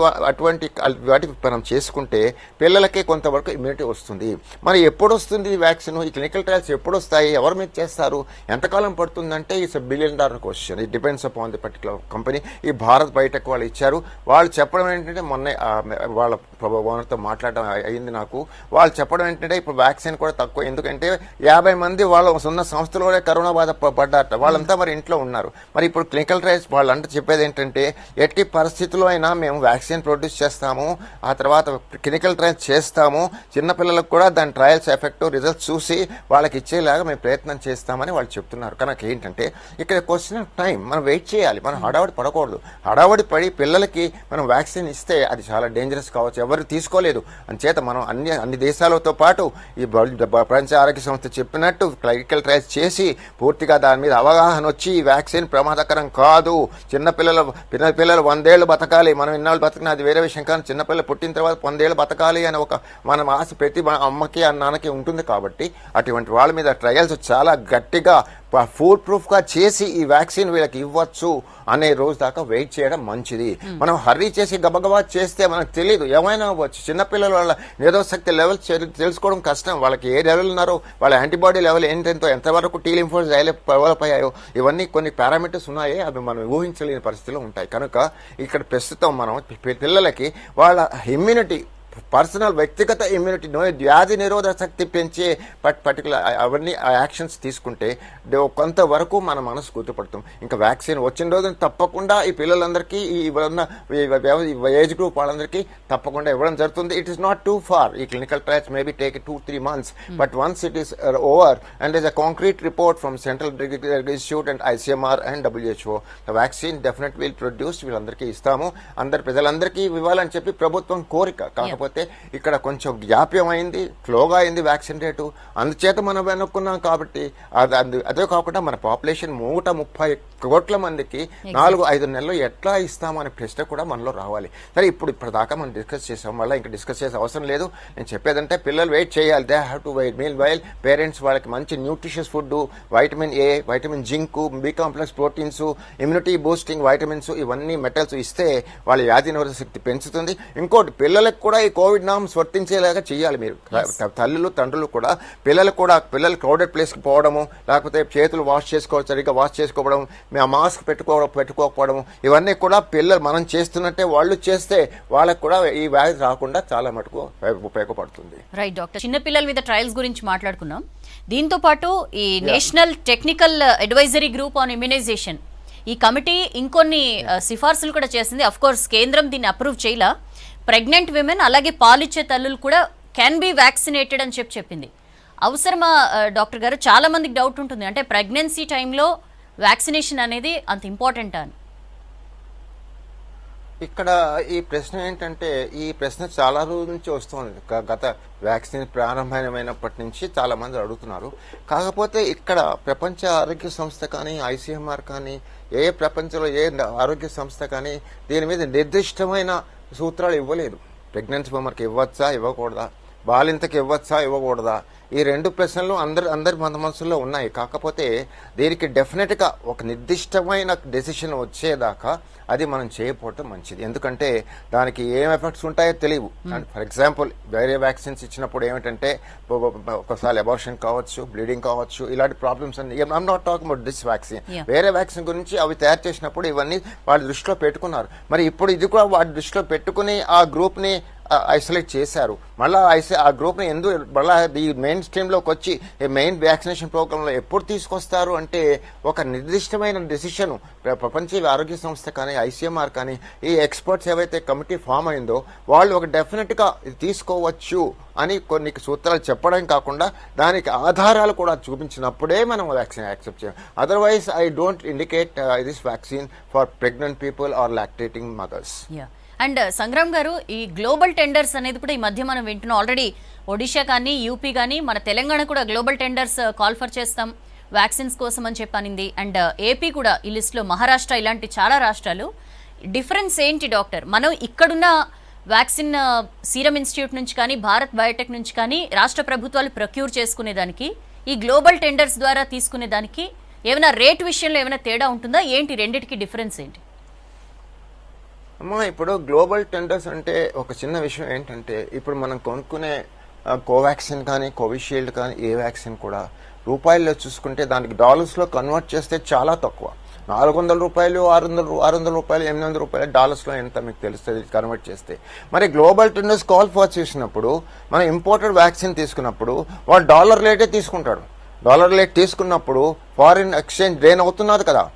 వాటి మనం చేసుకుంటే పిల్లలకే కొంతవరకు ఇమ్యూనిటీ వస్తుంది. మరి ఎప్పుడు వస్తుంది ఈ వ్యాక్సిన్? ఈ క్లినికల్ ట్రయల్స్ ఎప్పుడు వస్తాయి? ఎవరి మీద చేస్తారు? ఎంతకాలం పడుతుందంటే it's $1 billion question. It depends upon the particular company. ఈ భారత్ బయోటెక్ వాళ్ళు ఇచ్చారు. వాళ్ళు చెప్పడం ఏంటంటే మొన్న వాళ్ళ ఓనర్తో మాట్లాడడం అయింది నాకు. వాళ్ళు చెప్పడం ఏంటంటే ఇప్పుడు వ్యాక్సిన్ కూడా తక్కువ, ఎందుకంటే 50 మంది వాళ్ళ ఉన్న సంస్థలోనే కరోనా బాధ పడ్డారట. వాళ్ళంతా మరి ఇంట్లో ఉన్నారు. మరి ఇప్పుడు క్లినికల్ ట్రయల్స్ వాళ్ళంతా చెప్పేది ఏంటంటే ఎట్టి పరిస్థితుల్లో అయినా మేము వ్యాక్సిన్ ప్రొడ్యూస్ చేస్తాము, ఆ తర్వాత క్లినికల్ ట్రయల్స్ చేస్తాము, చిన్నపిల్లలకు కూడా దాని ట్రయల్స్ ఎఫెక్ట్ రిజల్ట్స్ చూసి వాళ్ళకి ఇచ్చేలాగా మేము ప్రయత్నం చేస్తామని వాళ్ళు చెప్తున్నారు. కనుక ఏంటంటే ఇక్కడ క్వశ్చన్ ఆఫ్ టైం. మనం వెయిట్ చేయాలి, మనం హడావడి పడకూడదు. హడావడి పడి పిల్లలకి మనం వ్యాక్సిన్ ఇస్తే అది చాలా డేంజరస్ కావచ్చు, ఎవరు తీసుకోలేదు. అంచేత మనం అన్ని దేశాలతో పాటు ఈ ప్రపంచ ఆరోగ్య సంస్థ చెప్పినట్టు క్లినికల్ ట్రయల్స్ చేసి పూర్తిగా దాని మీద అవగాహన వచ్చి ఈ వ్యాక్సిన్ ప్రమాదకరం కాదు, చిన్నపిల్లలు 100 ఏళ్ళు బతకాలి, మనం ఇన్నాళ్ళు బతకిన అది వేరే విషయం, కానీ చిన్నపిల్లలు పుట్టిన తర్వాత 100 ఏళ్ళు బతకాలి అని ఒక మన ఆశ ప్రతి అమ్మకి నాన్నకి ఉంటుంది. కాబట్టి అటువంటి వాళ్ళ మీద ట్రయల్స్ చాలా గట్టిగా ఫుల్ ప్రూఫ్గా చేసి ఈ వ్యాక్సిన్ వీళ్ళకి ఇవ్వచ్చు అనే రోజు దాకా వెయిట్ చేయడం మంచిది. మనం హర్రీ చేసి గబగబా చేస్తే మనకు తెలియదు, ఏమైనా అవ్వచ్చు. చిన్నపిల్లల వాళ్ళ నిరోధశక్తి లెవెల్ తెలుసుకోవడం కష్టం. వాళ్ళకి ఏ లెవెల్ ఉన్నారో, వాళ్ళ యాంటీబాడీ లెవెల్ ఏంటంతో, ఎంతవరకు టీ లింఫోస్ డెవలప్ అయ్యాయో, ఇవన్నీ కొన్ని పారామీటర్స్ ఉన్నాయి, అవి మనం ఊహించలేని పరిస్థితిలో ఉంటాయి. కనుక ఇక్కడ ప్రస్తుతం మనం పిల్లలకి వాళ్ళ ఇమ్యూనిటీ, పర్సనల్ వ్యక్తిగత ఇమ్యూనిటీ, వ్యాధి నిరోధక శక్తి పెంచే పర్టికులర్ అవన్నీ యాక్షన్స్ తీసుకుంటే కొంతవరకు మన మనసు గుర్తుపడతాం. ఇంకా వ్యాక్సిన్ వచ్చిన రోజున తప్పకుండా ఈ పిల్లలందరికీ ఏజ్ గ్రూప్ వాళ్ళందరికీ తప్పకుండా ఇవ్వడం జరుగుతుంది. It is not too far. The clinical trials maybe take 2-3 months, but once it is over and is a concrete report from central institute and ICMR అండ్ WHO, the vaccine definite will produce. వీళ్ళందరికీ ఇస్తాము, ప్రజలందరికీ ఇవ్వాలని చెప్పి ప్రభుత్వం కోరిక. కాకపోతే ఇక్కడ కొంచెం జాప్యం అయింది, స్లోగా అయింది వ్యాక్సిన్ రేటు, అందుచేత మనం వెనుక్కున్నాం. కాబట్టి అదే కాకుండా మన పాపులేషన్ 130 కోట్ల మందికి 4-5 నెలలు ఎట్లా ఇస్తామనే ప్రశ్న కూడా మనలో రావాలి. సరే, ఇప్పటిదాకా మనం డిస్కస్ చేసాం, మళ్ళీ ఇంకా డిస్కస్ చేసే అవసరం లేదు. నేను చెప్పేదంటే పిల్లలు వెయిట్ చేయాలి, they have to wait. Mean while parents వాళ్ళకి మంచి nutritious food, vitamin A, vitamin zinc, B complex proteins, immunity boosting vitamins, ఇవన్నీ మెటల్స్ ఇస్తే వాళ్ళ వ్యాధి నిరోధక శక్తి పెంచుతుంది. ఇంకోటి, పిల్లలకు కూడా ఈ కోవిడ్ నామ్స్ వర్తించేలాగా చేయాలి. మీరు తల్లులు తండ్రులు కూడా పిల్లలు క్రౌడెడ్ ప్లేస్కి పోవడము, లేకపోతే చేతులు సరిగ్గా వాష్ చేసుకోవడం, మాస్క్ పెట్టుకోకపోవడం, ఇవన్నీ కూడా పిల్లలు మనం చేస్తున్నట్టే వాళ్ళు చేస్తే వాళ్ళకు కూడా ఈ వ్యాధి రాకుండా చాలా మటుకు ఉపయోగపడుతుంది. రైట్ డాక్టర్, చిన్నపిల్లల మీద ట్రయల్స్ గురించి మాట్లాడుకున్నాం. దీంతో పాటు ఈ national technical advisory group on immunization, ఈ కమిటీ ఇంకొన్ని సిఫార్సులు కూడా చేసింది. అఫ్ కోర్స్ కేంద్రం దీన్ని అప్రూవ్ చేయలా. ప్రెగ్నెంట్ విమెన్ అలాగే పాలిచ్చే తల్లులు కూడా క్యాన్ బి వ్యాక్సినేటెడ్ అని చెప్పింది. అవసరమా డాక్టర్ గారు? చాలా మందికి డౌట్ ఉంటుంది, అంటే ప్రెగ్నెన్సీ టైంలో వ్యాక్సినేషన్ అనేది అంత ఇంపార్టెంట్ అని. ఇక్కడ ఈ ప్రశ్న ఏంటంటే, ఈ ప్రశ్న చాలా రోజుల నుంచి వస్తుంది. గత వ్యాక్సిన్ ప్రారంభమైనప్పటి నుంచి చాలా మంది అడుగుతున్నారు. కాకపోతే ఇక్కడ ప్రపంచ ఆరోగ్య సంస్థ కానీ, ICMR కానీ, ప్రపంచంలో ఏ ఆరోగ్య సంస్థ కానీ దీని మీద నిర్దిష్టమైన సూత్రాలు ఇవ్వలేదు. ప్రెగ్నెన్సీ ఉమెన్కి ఇవ్వచ్చా, ఇవ్వకూడదా, బాలింతకి ఇవ్వచ్చా, ఇవ్వకూడదా, ఈ 2 ప్రశ్నలు అందరి మనసులో ఉన్నాయి. కాకపోతే దీనికి డెఫినెట్గా ఒక నిర్దిష్టమైన డెసిషన్ వచ్చేదాకా అది మనం చేయకపోవటం మంచిది. ఎందుకంటే దానికి ఏం ఎఫెక్ట్స్ ఉంటాయో తెలియవు. ఫర్ ఎగ్జాంపుల్, వేరే వ్యాక్సిన్స్ ఇచ్చినప్పుడు ఏమిటంటే ఒకసారి అబార్షన్ కావచ్చు, బ్లీడింగ్ కావచ్చు, ఇలాంటి ప్రాబ్లమ్స్ అన్ని. I'm not talking about this vaccine. వేరే వ్యాక్సిన్ గురించి అవి తయారు చేసినప్పుడు ఇవన్నీ వాళ్ళ దృష్టిలో పెట్టుకున్నారు. మరి ఇప్పుడు ఇది కూడా వాటి దృష్టిలో పెట్టుకుని ఆ గ్రూప్ని ఐసోలేట్ చేశారు. మళ్ళీ ఆ గ్రూప్ని మళ్ళీ ఈ మెయిన్ స్ట్రీమ్లోకి వచ్చి మెయిన్ వ్యాక్సినేషన్ ప్రోగ్రాంలో ఎప్పుడు తీసుకొస్తారు అంటే, ఒక నిర్దిష్టమైన డెసిషన్ ప్రపంచ ఆరోగ్య సంస్థ కానీ, ICMR కానీ, ఈ ఎక్స్పర్ట్స్ ఏవైతే కమిటీ ఫామ్ అయిందో వాళ్ళు ఒక డెఫినెట్గా తీసుకోవచ్చు అని కొన్ని సూత్రాలు చెప్పడం కాకుండా దానికి ఆధారాలు కూడా చూపించినప్పుడే మనం వ్యాక్సిన్ యాక్సెప్ట్ చేయాలి. Otherwise I don't indicate this vaccine for pregnant people or lactating mothers. And Sangram garu, ఈ గ్లోబల్ టెండర్స్ అనేది కూడా ఈ మధ్య మనం వింటున్నాం. ఆల్రెడీ ఒడిషా కానీ, యూపీ కానీ, మన తెలంగాణ కూడా గ్లోబల్ టెండర్స్ కాల్ ఫర్ చేస్తాం, వ్యాక్సిన్స్ కోసం అని చెప్పనింది. అండ్ ఏపీ కూడా ఈ లిస్టులో, మహారాష్ట్ర, ఇలాంటి చాలా రాష్ట్రాలు. డిఫరెన్స్ ఏంటి డాక్టర్? మనం ఇక్కడున్న వ్యాక్సిన్ సీరం ఇన్స్టిట్యూట్ నుంచి కానీ భారత్ బయోటెక్ నుంచి కానీ రాష్ట్ర ప్రభుత్వాలు ప్రొక్యూర్ చేసుకునేదానికి, ఈ గ్లోబల్ టెండర్స్ ద్వారా తీసుకునేదానికి ఏమైనా రేట్ విషయంలో ఏమైనా తేడా ఉంటుందా? ఏంటి రెండిటికి డిఫరెన్స్ ఏంటి? అమ్మా, ఇప్పుడు గ్లోబల్ టెండర్స్ అంటే ఒక చిన్న విషయం ఏంటంటే, ఇప్పుడు మనం కొనుక్కునే కోవాక్సిన్ కానీ కోవిషీల్డ్ కానీ ఏ వ్యాక్సిన్ కూడా రూపాయల్లో చూసుకుంటే దానికి డాలర్స్లో కన్వర్ట్ చేస్తే చాలా తక్కువ. 400 రూపాయలు, 600 రూపాయలు, 800 రూపాయలు డాలర్స్లో ఎంత మీకు తెలుస్తుంది కన్వర్ట్ చేస్తే. మరి గ్లోబల్ టెండర్స్ కాల్ ఫర్ చేసినప్పుడు మనం ఇంపోర్టెడ్ వ్యాక్సిన్ తీసుకున్నప్పుడు వాడు డాలర్ రేటే తీసుకుంటాడు. డాలర్ రేట్ తీసుకున్నప్పుడు ఫారిన్ ఎక్స్చేంజ్ డ్రైన్ అవుతున్నది కదా.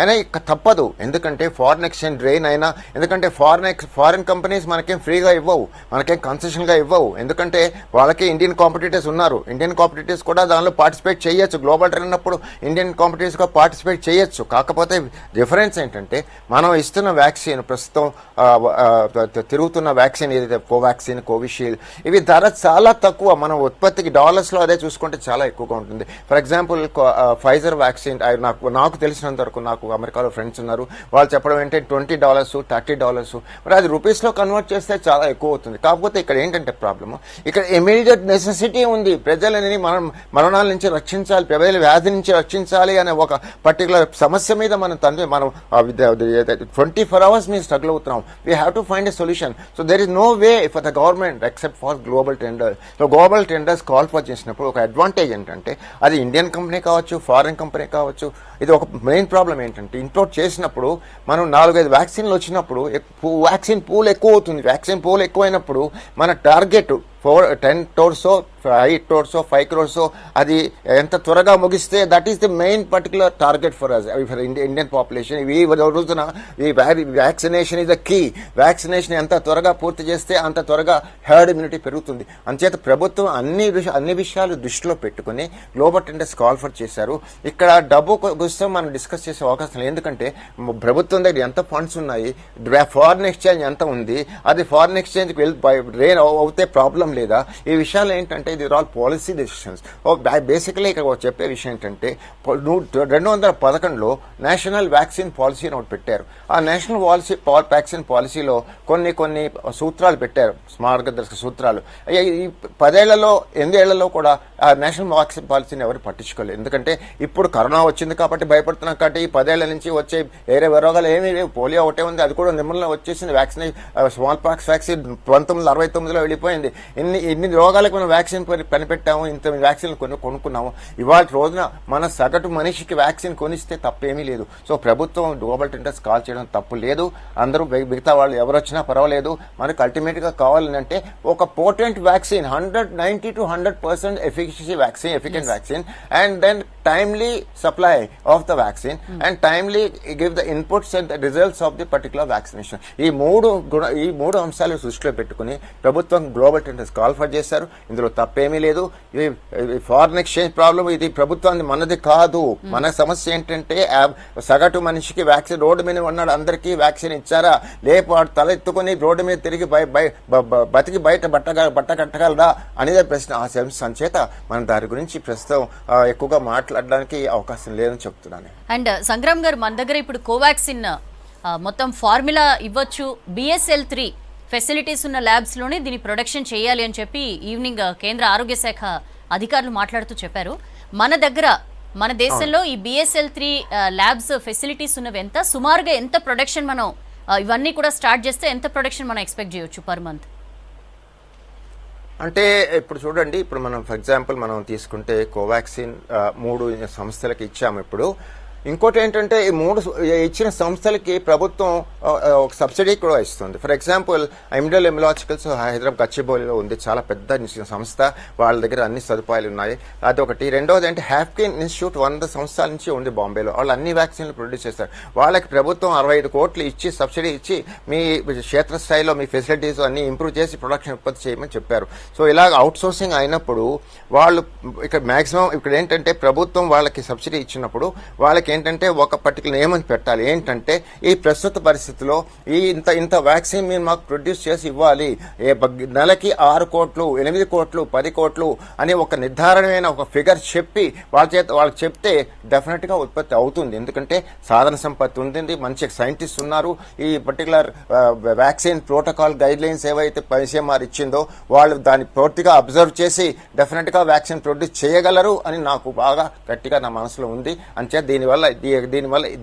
అయినా తప్పదు, ఎందుకంటే ఫారిన్ ఎక్స్చేంజ్ డ్రైన్ అయినా, ఎందుకంటే ఫారిన్ కంపెనీస్ మనకేం ఫ్రీగా ఇవ్వవు, మనకేం కన్సెషన్గా ఇవ్వవు. ఎందుకంటే వాళ్ళకి ఇండియన్ కాంపిటీటర్స్ ఉన్నారు. ఇండియన్ కాంపిటీటర్స్ కూడా దానిలో పార్టిసిపేట్ చేయొచ్చు. గ్లోబల్ ట్రెండ్ అన్నప్పుడు ఇండియన్ కాంపిటీటర్స్గా పార్టిసిపేట్ చేయొచ్చు. కాకపోతే డిఫరెన్స్ ఏంటంటే, మనం ఇస్తున్న వ్యాక్సిన్, ప్రస్తుతం తిరుగుతున్న వ్యాక్సిన్ ఏదైతే కోవాక్సిన్, కోవిషీల్డ్, ఇవి ధర చాలా తక్కువ. మనం ఉత్పత్తికి డాలర్స్లో అదే చూసుకుంటే చాలా ఎక్కువగా ఉంటుంది. ఫర్ ఎగ్జాంపుల్ ఫైజర్ వ్యాక్సిన్, నాకు తెలిసినంత వరకు, నాకు అమెరికాలో ఫ్రెండ్స్ ఉన్నారు, వాళ్ళు చెప్పడం ఏంటంటే $20, $30. మరి అది రూపీస్లో కన్వర్ట్ చేస్తే చాలా ఎక్కువ అవుతుంది. కాకపోతే ఇక్కడ ఏంటంటే ప్రాబ్లమ్, ఇక్కడ ఇమీడియట్ నెసెసిటీ ఉంది. ప్రజలని మరణాల నుంచి రక్షించాలి, ప్రజల వ్యాధి నుంచి రక్షించాలి అనే ఒక పర్టికులర్ సమస్య మీద మనం 24 hours మేము స్ట్రగుల్ అవుతున్నాం. We have to find a solution. So there is no way for the government except for global tender. So global tenders call for చేసినప్పుడు ఒక అడ్వాంటేజ్ ఏంటంటే, అది ఇండియన్ కంపెనీ కావచ్చు, ఫారిన్ కంపెనీ కావచ్చు, ఇది ఒక మెయిన్ ప్రాబ్లం ఏంటంటే, ఇంపోర్ట్ చేసినప్పుడు మనం 4-5 వ్యాక్సిన్లు వచ్చినప్పుడు వ్యాక్సిన్ పూల్ ఎక్కువ అవుతుంది. వ్యాక్సిన్ పూల్ ఎక్కువైనప్పుడు మన టార్గెట్ 10 crores, 8 crores, 5 crores, అది ఎంత త్వరగా ముగిస్తే that is the main particular target for us, for Indian population. ఈ రోజున ఈ vaccination is the key. Vaccination ఎంత త్వరగా పూర్తి చేస్తే అంత త్వరగా హెర్డ్ ఇమ్యూనిటీ పెరుగుతుంది. అంచేత ప్రభుత్వం అన్ని విషయాలు దృష్టిలో పెట్టుకుని గ్లోబల్ టెండర్స్ కాల్ ఫర్ చేశారు. ఇక్కడ డబ్బు కోసం మనం డిస్కస్ చేసే అవకాశం లేదు. ఎందుకంటే ప్రభుత్వం దగ్గర ఎంత ఫండ్స్ ఉన్నాయి, ఫారిన్ ఎక్స్చేంజ్ ఎంత ఉంది, అది ఫారిన్ ఎక్స్చేంజ్కి డ్రైన్ అవుతే ప్రాబ్లం లేదా, ఈ విషయాలు ఏంటంటే ఇది ఆల్ పాలసీ డెసిషన్స్. బేసికలీ ఇక్కడ చెప్పే విషయం ఏంటంటే, 2011లో నేషనల్ వ్యాక్సిన్ పాలసీ అని ఒకటి పెట్టారు. ఆ నేషనల్ వ్యాక్సిన్ పాలసీలో కొన్ని సూత్రాలు పెట్టారు, మార్గదర్శక సూత్రాలు. ఈ 8 ఏళ్లలో కూడా ఆ నేషనల్ వ్యాక్సిన్ పాలసీని ఎవరు పట్టించుకోలేదు. ఎందుకంటే ఇప్పుడు కరోనా వచ్చింది కాబట్టి భయపడుతున్నాం. కాబట్టి ఈ 10 ఏళ్ల నుంచి వచ్చే వేరే రోగాలు ఏమీ లేవు. పోలియో ఒకటే ఉంది, అది కూడా నిర్మూలన వచ్చేసింది. స్మాల్ పాక్స్ వ్యాక్సిన్ 1969లో వెళ్ళిపోయింది. ఇన్ని రోగాలకు మనం వ్యాక్సిన్ కనిపెట్టాము, ఇంత వ్యాక్సిన్ కొనుక్కున్నాము. ఇవాళ రోజున మన సగటు మనిషికి వ్యాక్సిన్ కొనిస్తే తప్పేమీ లేదు. సో ప్రభుత్వం గ్లోబల్ టెండర్స్ కాల్ చేయడం తప్పు లేదు. అందరూ మిగతా వాళ్ళు ఎవరు వచ్చినా పర్వాలేదు. మనకు అల్టిమేట్ గా కావాలంటే ఒక potent vaccine, 90 to 100% efficient vaccine, and then timely supply of the vaccine and timely give the inputs and the results of the particular vaccination. ఈ మూడు అంశాలు దృష్టిలో పెట్టుకుని ప్రభుత్వం గ్లోబల్ టెండర్స్ కాల్ ఫర్ చేశారు. ఇందులో తప్పేమీ లేదు. ఫారిన్ ఎక్స్చేంజ్ ప్రాబ్లం ఇది ప్రభుత్వాన్ని మనది కాదు. మన సమస్య ఏంటంటే, సగటు మనిషికి వ్యాక్సిన్, రోడ్డు మీద ఉన్నాడు అందరికీ వ్యాక్సిన్ ఇచ్చారా, లేపాడు తల ఎత్తుకుని రోడ్డు మీద తిరిగి బతికి బయట బట్ట కట్టగలరా అనేది ప్రశ్న. ఆ సంచేత మనం దాని గురించి ప్రస్తుతం ఎక్కువగా మాట్లాడడానికి అవకాశం లేదని చెప్తున్నాను. అండ్ సంగ్రామ్ గారు, మన దగ్గర ఇప్పుడు కోవాక్సిన్ మొత్తం ఫార్ములా ఇవ్వచ్చు, BSL-3 ఫెసిలిటీస్ ఉన్న ల్యాబ్స్లోనే దీని ప్రొడక్షన్ చేయాలి అని చెప్పి ఈవినింగ్ కేంద్ర ఆరోగ్య శాఖ అధికారులు మాట్లాడుతూ చెప్పారు. మన దేశంలో ఈ BSL-3 ల్యాబ్స్ ఫెసిలిటీస్ ఉన్నవి ఎంత, సుమారుగా ఎంత ప్రొడక్షన్ మనం ఇవన్నీ కూడా స్టార్ట్ చేస్తే ఎంత ప్రొడక్షన్ మనం ఎక్స్పెక్ట్ చేయొచ్చు పర్ మంత్? అంటే ఇప్పుడు చూడండి, ఇప్పుడు మనం ఫర్ ఎగ్జాంపుల్ మనం తీసుకుంటే కోవాక్సిన్ 3 సంస్థలకు ఇచ్చాము. ఇప్పుడు ఇంకోటి ఏంటంటే, ఈ 3 ఇచ్చిన సంస్థలకి ప్రభుత్వం ఒక సబ్సిడీ కూడా ఇస్తుంది. ఫర్ ఎగ్జాంపుల్ ఇండియన్ ఇమ్యులాజికల్స్ హైదరాబాద్ గచ్చిబౌలిలో ఉంది, చాలా పెద్ద సంస్థ, వాళ్ళ దగ్గర అన్ని సదుపాయాలు ఉన్నాయి. అదొకటి. రెండోది అంటే హ్యాప్కిన్ ఇన్స్టిట్యూట్ 100 సంవత్సరాల నుంచి ఉంది బాంబేలో, వాళ్ళు అన్ని వ్యాక్సిన్లు ప్రొడ్యూస్ చేస్తారు. వాళ్ళకి ప్రభుత్వం 65 కోట్లు ఇచ్చి సబ్సిడీ ఇచ్చి మీ క్షేత్రస్థాయిలో మీ ఫెసిలిటీస్ అన్ని ఇంప్రూవ్ చేసి ప్రొడక్షన్ ఉత్పత్తి చేయమని చెప్పారు. సో ఇలాగ అవుట్ సోర్సింగ్ అయినప్పుడు వాళ్ళు ఇక్కడ మాక్సిమం ఇక్కడ ఏంటంటే ప్రభుత్వం వాళ్ళకి సబ్సిడీ ఇచ్చినప్పుడు వాళ్ళకి వాళ్ళకి ఏంటంటే ఒక పర్టికులర్ నియమం పెట్టాలి. ఏంటంటే ఈ ప్రస్తుత పరిస్థితిలో ఈ ఇంత వ్యాక్సిన్ మీరు మాకు ప్రొడ్యూస్ చేసి ఇవ్వాలి, నెలకి 6 కోట్లు 8 కోట్లు 10 కోట్లు అని ఒక నిర్ధారణమైన ఒక ఫిగర్ చెప్పి వాళ్ళకి చెప్తే డెఫినెట్ గా ఉత్పత్తి అవుతుంది. ఎందుకంటే సాధన సంపత్తి ఉంటుంది, మంచి సైంటిస్ట్ ఉన్నారు. ఈ particular vaccine protocol guide lines ఏవైతే ఐసీఎంఆర్ ఇచ్చిందో వాళ్ళు దాన్ని పూర్తిగా అబ్జర్వ్ చేసి డెఫినెట్ గా వ్యాక్సిన్ ప్రొడ్యూస్ చేయగలరు అని నాకు బాగా గట్టిగా నా మనసులో ఉంది. అంతే దీనివల్ల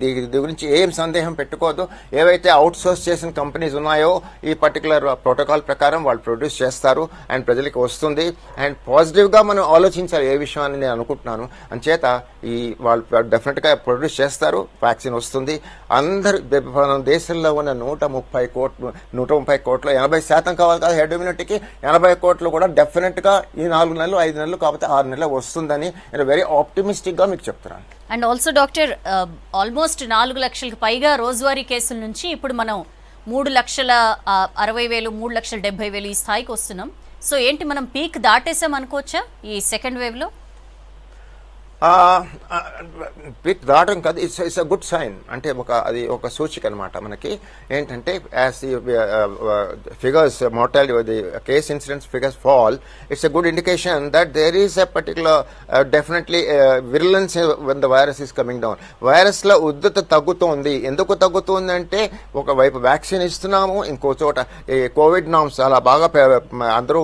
దీని గురించి ఏం సందేహం పెట్టుకోవద్దు. ఏవైతే అవుట్ సోర్స్ చేసిన కంపెనీస్ ఉన్నాయో ఈ పర్టికులర్ ప్రోటోకాల్ ప్రకారం వాళ్ళు ప్రొడ్యూస్ చేస్తారు అండ్ ప్రజలకు వస్తుంది. అండ్ పాజిటివ్ గా మనం ఆలోచించాలి ఏ విషయాన్ని నేను అనుకుంటున్నాను. అంచేత ఈ వాళ్ళు డెఫినెట్ గా ప్రొడ్యూస్ చేస్తారు, వ్యాక్సిన్ వస్తుంది. అందరు మన దేశంలో ఉన్న 130 కోట్లు 80% కావాలి కదా హెర్డ్ ఇమ్యూనిటీకి, 80 కోట్లు కూడా డెఫినెట్ గా ఈ 4 నెలలు 5 నెలలు కాకపోతే 6 నెలలు వస్తుందని నేను వెరీ ఆప్టిమిస్టిక్ గా మీకు చెప్తున్నాను. అండ్ ఆల్సో డాక్టర్, ఆల్మోస్ట్ 4 లక్షలకు పైగా రోజువారీ కేసుల నుంచి ఇప్పుడు మనం 3,60,000 3,70,000 ఈ స్థాయికి వస్తున్నాం. సో ఏంటి మనం పీక్ దాటేసాం అనుకోవచ్చా ఈ సెకండ్ వేవ్ లో? పిక్ రావడం కాదు, ఇట్స్ అ గుడ్ సైన్. అంటే అది ఒక సూచిక అనమాట మనకి. ఏంటంటే as figures mortality case incidents figures fall, it's a good indication that there is a particular definitely virulence when the virus is coming down. Virus లో ఉద్ధృత తగ్గుతోంది. ఎందుకు తగ్గుతుంది అంటే ఒకవైపు వ్యాక్సిన్ ఇస్తున్నాము, ఇంకో చోట ఈ కోవిడ్ నామ్స్ అలా బాగా అందరూ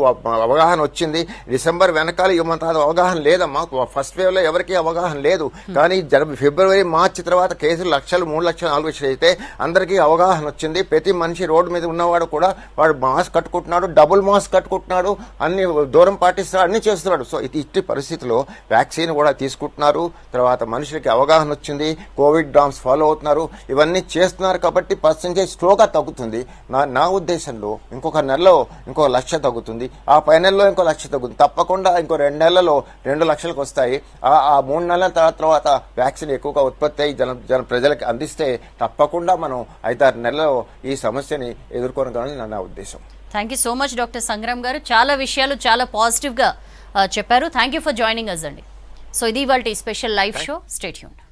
అవగాహన వచ్చింది. డిసెంబర్ వెనకాల ఏమంత అవగాహన లేదమ్మా. ఫస్ట్ వేవ్ లో ఎవరికి అవగాహన లేదు. కానీ ఫిబ్రవరి మార్చి తర్వాత కేసులు 1,00,000 3,00,000 4 లక్షలు అయితే అందరికీ అవగాహన వచ్చింది. ప్రతి మనిషి రోడ్డు మీద ఉన్నవాడు కూడా వాడు మాస్క్ కట్టుకుంటున్నాడు, డబుల్ మాస్క్ కట్టుకుంటున్నాడు, అన్ని దూరం పాటిస్తున్నాడు, అన్ని చేస్తున్నాడు. సో ఇట్టి పరిస్థితిలో వ్యాక్సిన్ కూడా తీసుకుంటున్నారు. తర్వాత మనుషులకి అవగాహన వచ్చింది, కోవిడ్ డామ్స్ ఫాలో అవుతున్నారు, ఇవన్నీ చేస్తున్నారు. కాబట్టి పర్సెంటేజ్ స్లోగా తగ్గుతుంది. నా ఉద్దేశంలో ఇంకొక నెలలో ఇంకో 1,00,000 తగ్గుతుంది, ఆ పై నెలలో ఇంకో 1,00,000 తగ్గుతుంది. తప్పకుండా ఇంకో 2 నెలలలో 2 లక్షలకు వస్తాయి. ఆ 3 నెలల తర్వాత వ్యాక్సిన్ ఎక్కువగా ఉత్పత్తి అయ్యి ప్రజలకు అందిస్తే తప్పకుండా మనం 5-6 నెలల్లో ఈ సమస్యని ఎదుర్కొనగలని నా ఉద్దేశం. Thank you so much doctor Sangram garu. చాలా విషయాలు చాలా పాజిటివ్ గా చెప్పారు. Thank you for joining us అండి. సో ఇది ఇవాల్టి special live show. Stay tuned.